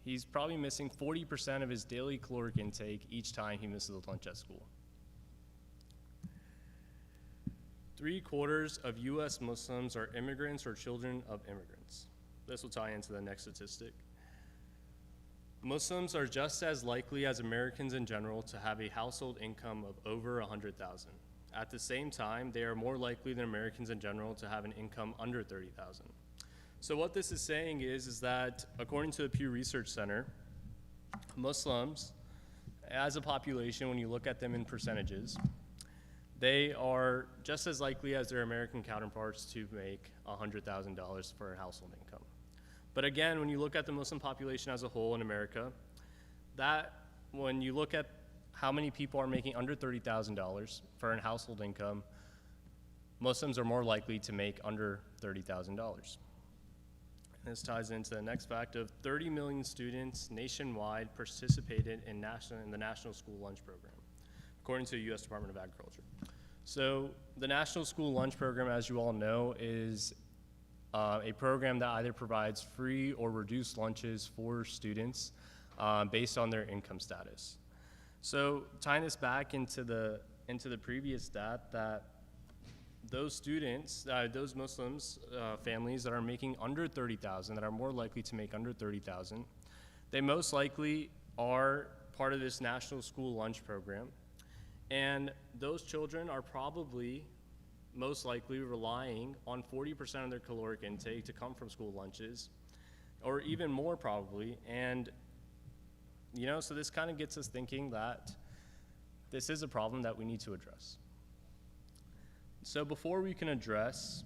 He's probably missing 40% of his daily caloric intake each time he misses a lunch at school. 3/4 of US Muslims are immigrants or children of immigrants. This will tie into the next statistic. Muslims are just as likely as Americans in general to have a household income of over 100,000. At the same time, they are more likely than Americans in general to have an income under 30,000. So what this is saying is that according to the Pew Research Center, Muslims, as a population, when you look at them in percentages, they are just as likely as their American counterparts to make $100,000 for a household income. But again, when you look at the Muslim population as a whole in America, when you look at how many people are making under $30,000 for a household income, Muslims are more likely to make under $30,000. This ties into the next fact of 30 million students nationwide participated in the National School Lunch Program, according to the U.S. Department of Agriculture. So the National School Lunch Program, as you all know, is a program that either provides free or reduced lunches for students based on their income status. So tying this back into the previous stat, that those students, those Muslims, families that are making under 30,000, that are more likely to make under 30,000, they most likely are part of this National School Lunch Program. And those children are probably most likely relying on 40% of their caloric intake to come from school lunches, or even more probably. And, so this kind of gets us thinking that this is a problem that we need to address. So before we can address,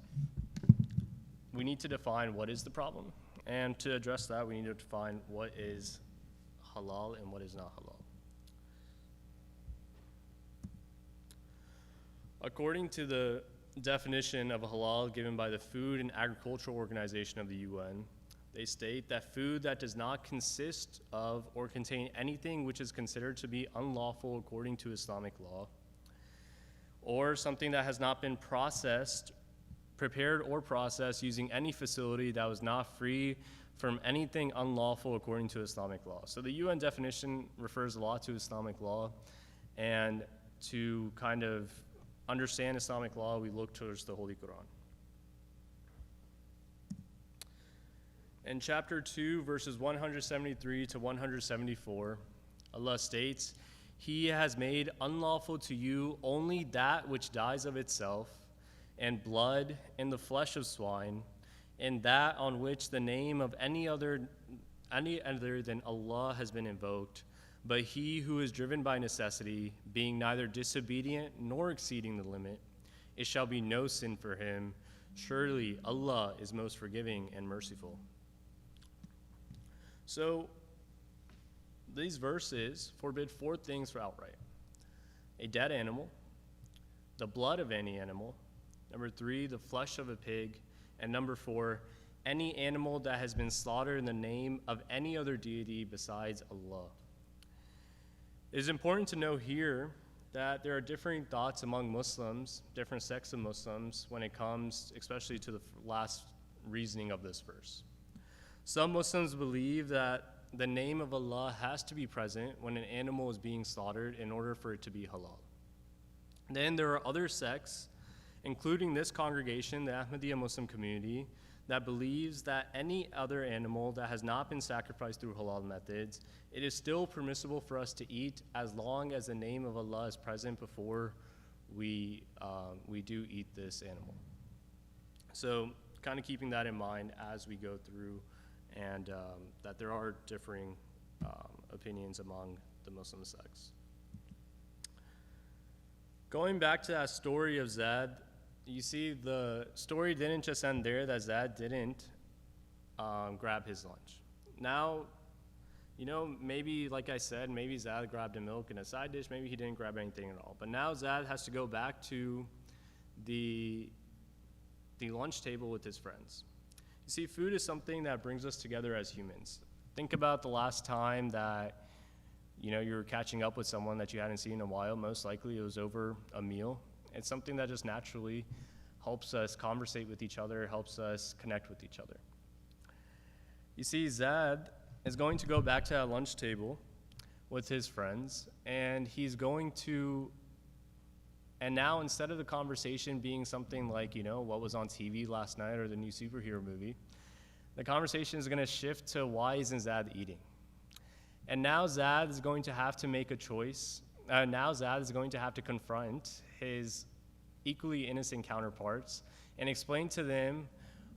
we need to define what is the problem. And to address that, we need to define what is halal and what is not halal. According to the definition of halal given by the Food and Agricultural Organization of the UN, they state that food that does not consist of or contain anything which is considered to be unlawful according to Islamic law, or something that has not been prepared or processed using any facility that was not free from anything unlawful according to Islamic law. So the UN definition refers a lot to Islamic law, and to kind of understand Islamic law, we look towards the Holy Quran. In chapter 2, verses 173 to 174, Allah states, "He has made unlawful to you only that which dies of itself, and blood, and the flesh of swine, and that on which the name of any other than Allah has been invoked. But he who is driven by necessity, being neither disobedient nor exceeding the limit, it shall be no sin for him. Surely Allah is most forgiving and merciful." So these verses forbid 4 things for outright: a dead animal, the blood of any animal, number 3, the flesh of a pig, and number 4, any animal that has been slaughtered in the name of any other deity besides Allah. It is important to know here that there are differing thoughts among Muslims, different sects of Muslims, when it comes especially to the last reasoning of this verse. Some Muslims believe that the name of Allah has to be present when an animal is being slaughtered in order for it to be halal. Then there are other sects, including this congregation, the Ahmadiyya Muslim community, that believes that any other animal that has not been sacrificed through halal methods, it is still permissible for us to eat as long as the name of Allah is present before we do eat this animal. So kind of keeping that in mind as we go through, and that there are differing opinions among the Muslim sects. Going back to that story of Zad, you see the story didn't just end there, that Zad didn't grab his lunch. Now, maybe, like I said, maybe Zad grabbed a milk and a side dish, maybe he didn't grab anything at all. But now Zad has to go back to the lunch table with his friends. You see, food is something that brings us together as humans. Think about the last time that you were catching up with someone that you hadn't seen in a while. Most likely it was over a meal. It's something that just naturally helps us conversate with each other, helps us connect with each other. You see, Zad is going to go back to that lunch table with his friends, and now instead of the conversation being something like, what was on TV last night or the new superhero movie, the conversation is going to shift to why isn't Zad eating? And now Zad is going to have to make a choice. Now Zad is going to have to confront his equally innocent counterparts and explain to them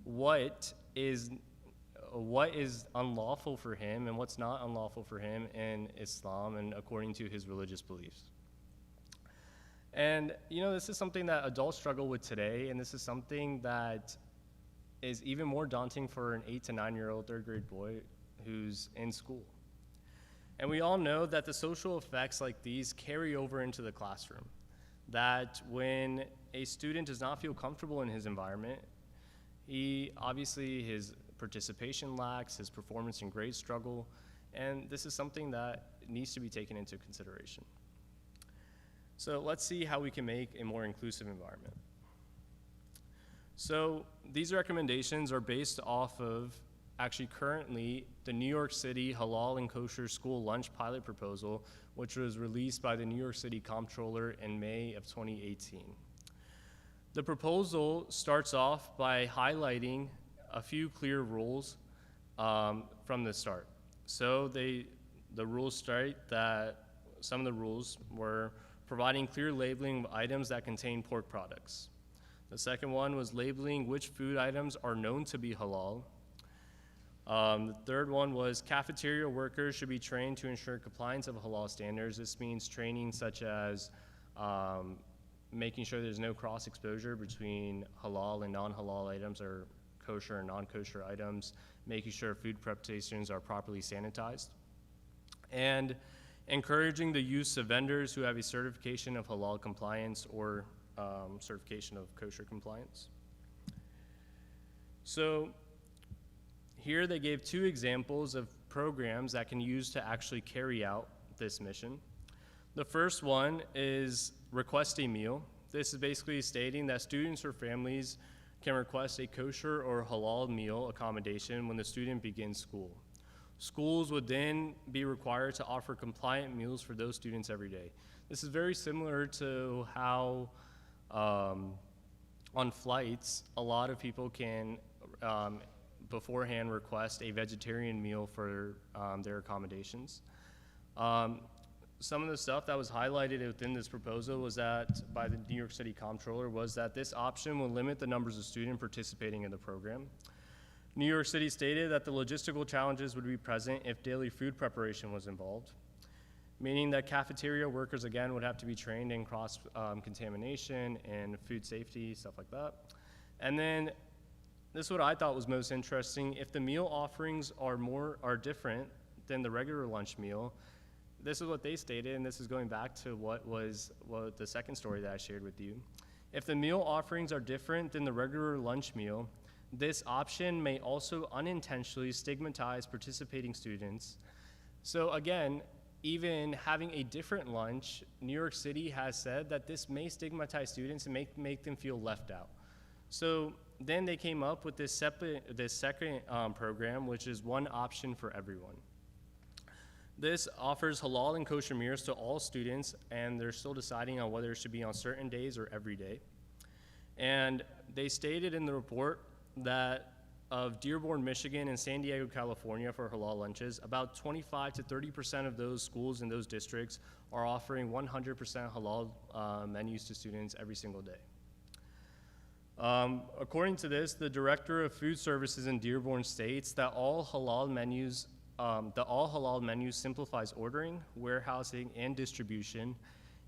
what is unlawful for him and what's not unlawful for him in Islam and according to his religious beliefs. And this is something that adults struggle with today, and this is something that is even more daunting for an 8 to 9-year-old third grade boy who's in school. And we all know that the social effects like these carry over into the classroom. That when a student does not feel comfortable in his environment, his participation lacks, his performance and grades struggle, and this is something that needs to be taken into consideration. So let's see how we can make a more inclusive environment. So these recommendations are based off of actually currently the New York City Halal and Kosher School Lunch Pilot Proposal, which was released by the New York City Comptroller in May of 2018. The proposal starts off by highlighting a few clear rules from the start. So the rules state that some of the rules were providing clear labeling of items that contain pork products. The second one was labeling which food items are known to be halal. The third one was cafeteria workers should be trained to ensure compliance of halal standards. This means training such as making sure there's no cross-exposure between halal and non-halal items or kosher and non-kosher items, making sure food prep stations are properly sanitized, and encouraging the use of vendors who have a certification of halal compliance or certification of kosher compliance. So here they gave 2 examples of programs that can use to actually carry out this mission. The first one is request a meal. This is basically stating that students or families can request a kosher or halal meal accommodation when the student begins school. Schools would then be required to offer compliant meals for those students every day. This is very similar to how on flights, a lot of people can beforehand request a vegetarian meal for their accommodations. Some of the stuff that was highlighted within this proposal was that by the New York City Comptroller was that this option will limit the numbers of students participating in the program. New York City stated that the logistical challenges would be present if daily food preparation was involved, meaning that cafeteria workers again would have to be trained in cross-contamination and food safety, stuff like that. And then this is what I thought was most interesting. If the meal offerings are different than the regular lunch meal, this is what they stated, and this is going back to what the second story that I shared with you. If the meal offerings are different than the regular lunch meal, this option may also unintentionally stigmatize participating students. So again, even having a different lunch, New York City has said that this may stigmatize students and make them feel left out. So then they came up with this second program, which is one option for everyone. This offers halal and kosher meals to all students, and they're still deciding on whether it should be on certain days or every day. And they stated in the report that of Dearborn, Michigan, and San Diego, California for halal lunches, about 25 to 30% of those schools in those districts are offering 100% halal menus to students every single day. According to this, the director of food services in Dearborn states that all halal menus simplifies ordering, warehousing, and distribution,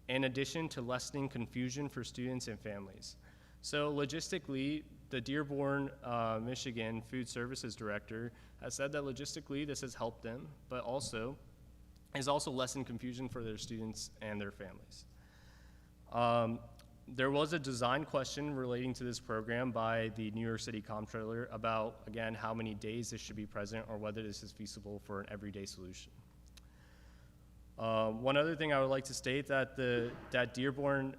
in addition to lessening confusion for students and families. So logistically, the Dearborn, Michigan food services director has said that logistically this has helped them, but also has also lessened confusion for their students and their families. There was a design question relating to this program by the New York City Comptroller about, again, how many days this should be present or whether this is feasible for an everyday solution. One other thing I would like to state that that Dearborn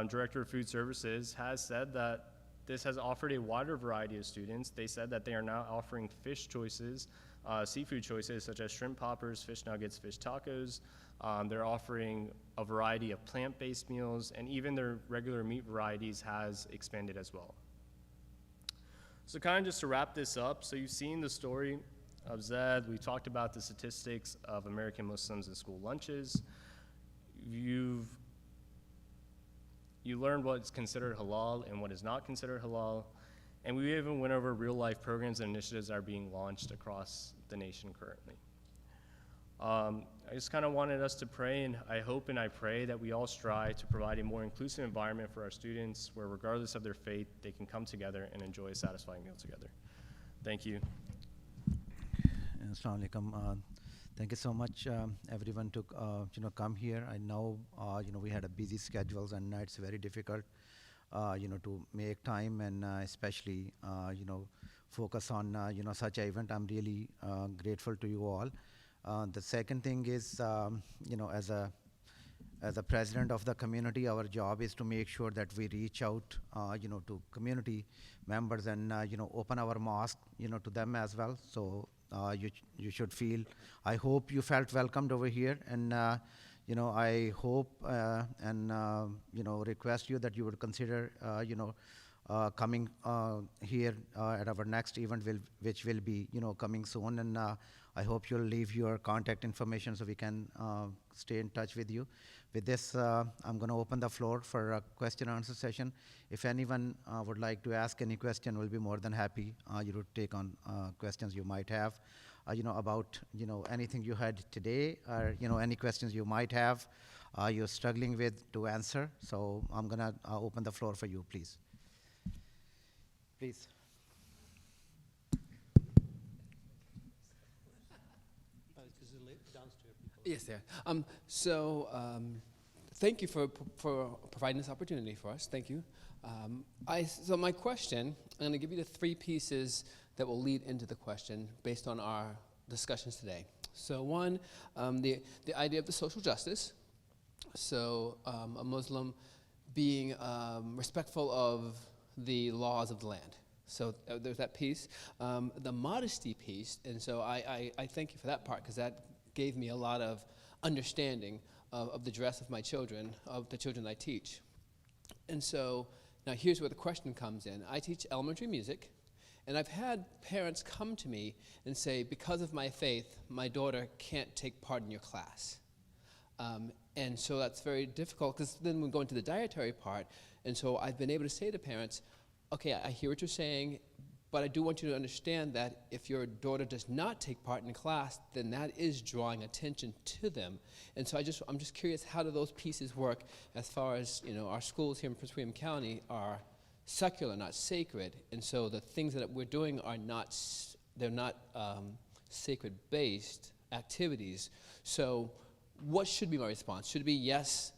Director of Food Services has said that this has offered a wider variety of students. They said that they are now offering fish choices, seafood choices such as shrimp poppers, fish nuggets, fish tacos. They're offering a variety of plant-based meals, and even their regular meat varieties has expanded as well. So kind of just to wrap this up, so you've seen the story of Zed. We talked about the statistics of American Muslims in school lunches. You learned what's considered halal and what is not considered halal. And we even went over real-life programs and initiatives that are being launched across the nation currently. I just kind of wanted us to pray, and I hope and I pray that we all strive to provide a more inclusive environment for our students where, regardless of their faith, they can come together and enjoy a satisfying meal together. Thank you. Assalamu alaikum. Thank you so much, everyone, to come here. I know we had a busy schedules, and it's very difficult to make time, and especially focus on such an event. I'm really grateful to you all. The second thing is, as a president of the community, our job is to make sure that we reach out to community members and open our mosque to them as well. So you should feel, I hope you felt welcomed over here, and I hope and request you that you would consider coming here at our next event, which will be coming soon. And I hope you'll leave your contact information so we can stay in touch with you. With this, I'm going to open the floor for a question and answer session. If anyone would like to ask any question, we'll be more than happy to take on questions you might have about anything you had today, or any questions you might have you're struggling with to answer. So I'm going to open the floor for you, please. Please. Yes, there. Thank you for providing this opportunity for us. Thank you. So my question, I'm going to give you the 3 pieces that will lead into the question based on our discussions today. So one, the idea of the social justice. So a Muslim being respectful of the laws of the land. So there's that piece. The modesty piece, and so I thank you for that part, because that gave me a lot of understanding of the dress of my children, of the children I teach. And so now here's where the question comes in. I teach elementary music, and I've had parents come to me and say, because of my faith, my daughter can't take part in your class. And so that's very difficult, because then we go into the dietary part. And so I've been able to say to parents, okay, I hear what you're saying, but I do want you to understand that if your daughter does not take part in class, then that is drawing attention to them. And so I'm just curious, how do those pieces work as far as, our schools here in Prince William County are secular, not sacred, and so the things that we're doing are not, they're not sacred based, activities. So what should be my response? Should it be, yes,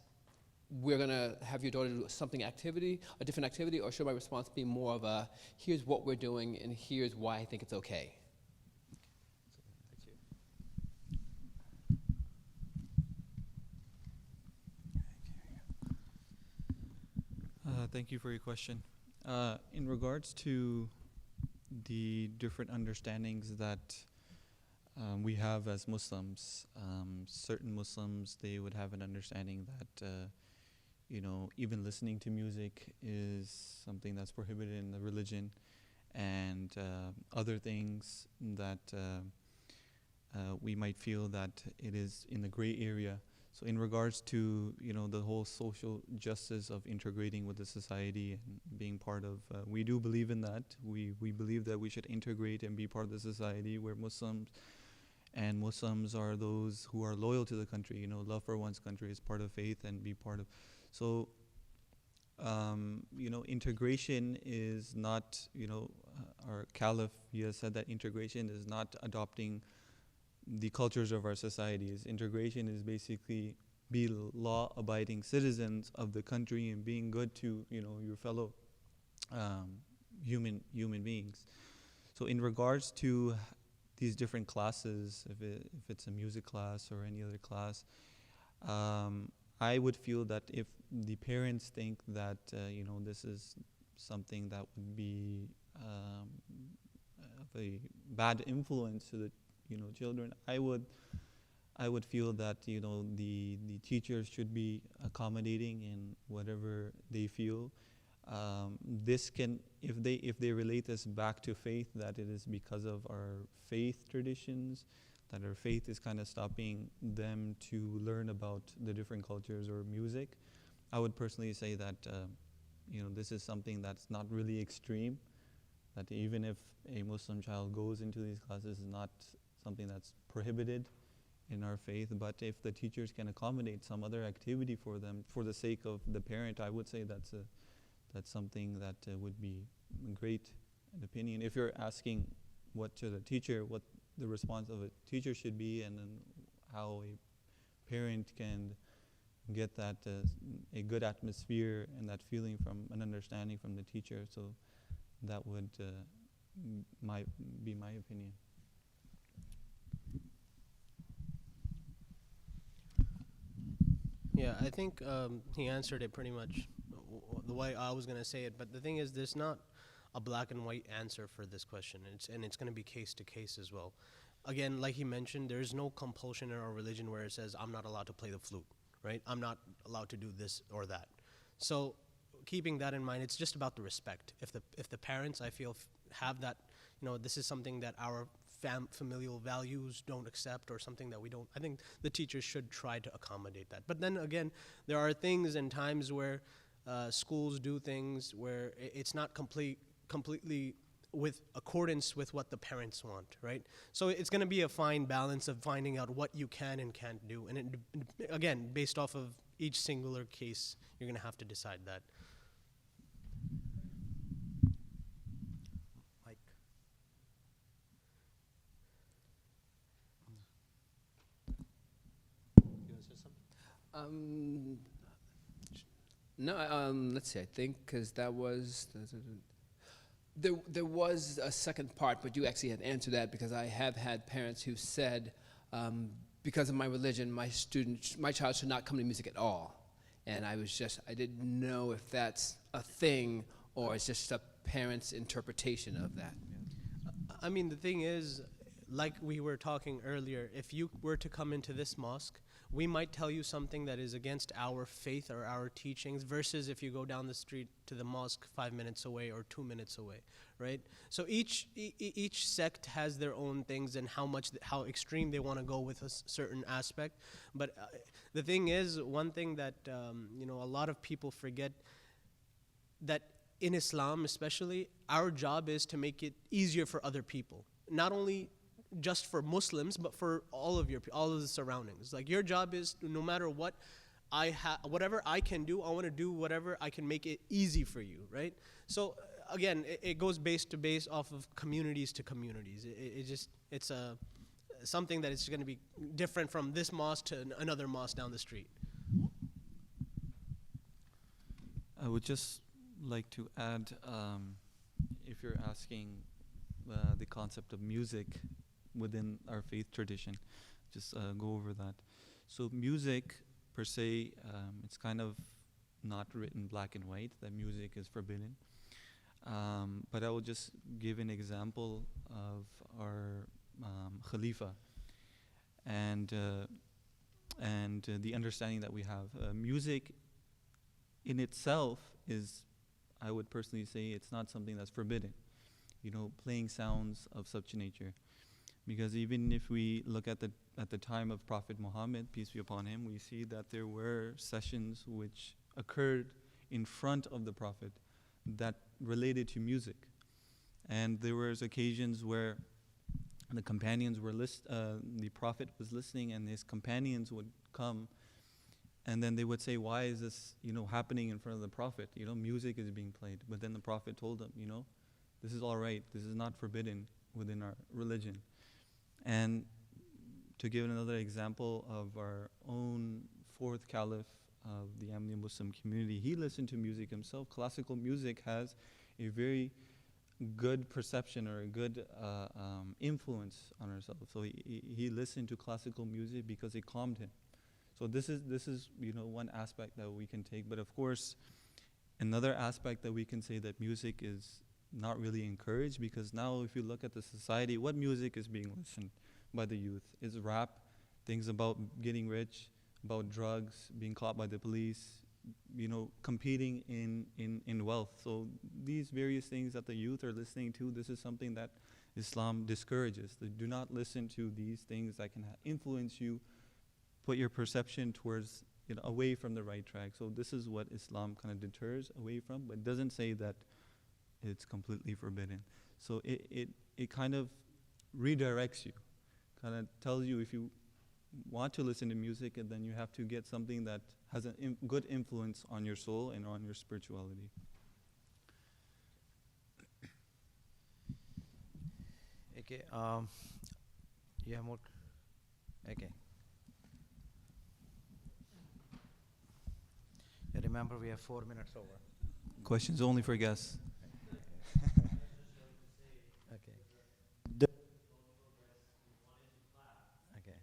we're going to have your daughter do a different activity, or should my response be more of a, here's what we're doing and here's why I think it's okay? Thank you for your question. In regards to the different understandings that we have as Muslims, certain Muslims, they would have an understanding that even listening to music is something that's prohibited in the religion, and other things that we might feel that it is in the gray area. So in regards to the whole social justice of integrating with the society and being part of, we do believe in that. We believe that we should integrate and be part of the society where Muslims are those who are loyal to the country. Love for one's country is part of faith and be part of. So integration is not, our caliph, he has said that integration is not adopting the cultures of our societies. Integration is basically be law-abiding citizens of the country and being good to your fellow human beings. So in regards to these different classes, if it's a music class or any other class, I would feel that if the parents think that this is something that would be of a bad influence to the children, I would feel that the teachers should be accommodating in whatever they feel. This can, if they relate this back to faith, that it is because of our faith traditions, that our faith is kind of stopping them to learn about the different cultures or music. I would personally say that this is something that's not really extreme, that even if a Muslim child goes into these classes, is not something that's prohibited in our faith. But if the teachers can accommodate some other activity for them for the sake of the parent, I would say that's something that would be great in opinion. If you're asking what the response of a teacher should be, and then how a parent can get that a good atmosphere and that feeling from an understanding from the teacher, so that would be my opinion. Yeah, I think he answered it pretty much the way I was going to say it. But the thing is, there's not a black and white answer for this question. It's going to be case to case as well. Again, like he mentioned, there's no compulsion in our religion where it says, I'm not allowed to play the flute, right? I'm not allowed to do this or that. So keeping that in mind, it's just about the respect. If the parents, I feel, have that, this is something that our familial values don't accept, or something that we don't, I think the teachers should try to accommodate that. But then again, there are things and times where schools do things where it's not completely with accordance with what the parents want, right? So it's going to be a fine balance of finding out what you can and can't do. And again, based off of each singular case, you're going to have to decide that. No, let's see, I think, because that was, there was a second part, but you actually had answered that, because I have had parents who said, because of my religion, my child should not come to music at all. And I didn't know if that's a thing, or it's just a parent's interpretation of that. I mean, the thing is, like we were talking earlier, if you were to come into this mosque, we might tell you something that is against our faith or our teachings, versus if you go down the street to the mosque 5 minutes away or 2 minutes away, right? So each sect has their own things and how extreme they want to go with a certain aspect. But the thing is, one thing that a lot of people forget, that in Islam especially, our job is to make it easier for other people, not only just for Muslims, but for all of the surroundings. Like, your job is, no matter what whatever I can do, I want to do whatever I can make it easy for you, right? So again, it goes base off of communities to communities. something that is going to be different from this mosque to another mosque down the street. I would just like to add, if you're asking the concept of music within our faith tradition, just go over that. So music, per se, it's kind of not written black and white, that music is forbidden. But I will just give an example of our Khalifa and the understanding that we have. Music in itself is, I would personally say, it's not something that's forbidden. You know, playing sounds of such nature. Because even if we look at the time of Prophet Muhammad, peace be upon him, we see that there were sessions which occurred in front of the Prophet that related to music. And there was occasions where the companions were the Prophet was listening, and his companions would come, and then they would say, why is this, happening in front of the Prophet? Music is being played. But then the Prophet told them, this is all right. This is not forbidden within our religion. And to give another example of our own fourth caliph of the Ahmadiyya Muslim community, he listened to music himself. Classical music has a very good perception or a good influence on ourselves. So he listened to classical music because it calmed him. So this is one aspect that we can take. But of course, another aspect that we can say that music is not really encouraged, because now if you look at the society, what music is being listened by the youth is rap, things about getting rich, about drugs, being caught by the police, competing in wealth. So these various things that the youth are listening to, this is something that Islam discourages. They do not listen to these things that can influence you, put your perception towards, away from the right track. So this is what Islam kind of deters away from, but doesn't say that it's completely forbidden. So it kind of redirects you, kind of tells you if you want to listen to music, and then you have to get something that has a good influence on your soul and on your spirituality. Okay, you have more? Okay. Yeah, remember, we have 4 minutes over. Questions only for guests. Okay. Okay. Okay.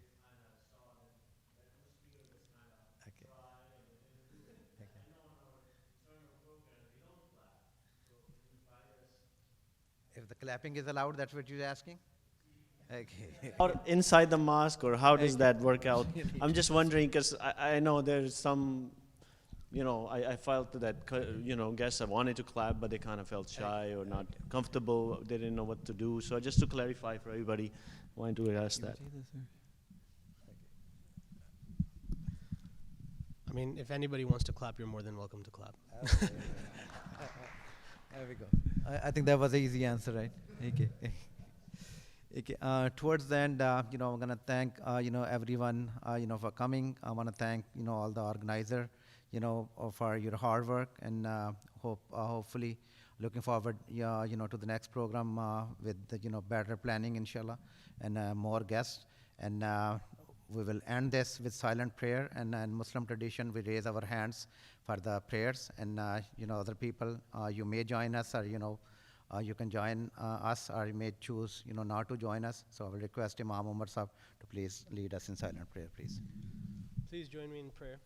If the clapping is allowed, that's what you're asking? Okay. Or inside the mosque, or how does that work out? I'm just wondering, because I know there's some, I felt that, guests wanted to clap, but they kind of felt shy or not comfortable. They didn't know what to do. So just to clarify for everybody, I wanted to ask that. I mean, if anybody wants to clap, you're more than welcome to clap. There we go. I think that was an easy answer, right? Okay. Okay. Towards the end, I'm gonna thank everyone for coming. I want to thank all the organizer for your hard work, and hopefully looking forward to the next program with better planning, inshallah, and more guests. And we will end this with silent prayer, and in Muslim tradition we raise our hands for the prayers, and other people, you may join us, or you can join us, or you may choose not to join us. So I will request Imam Umar Sahib to please lead us in silent prayer, please. Please join me in prayer.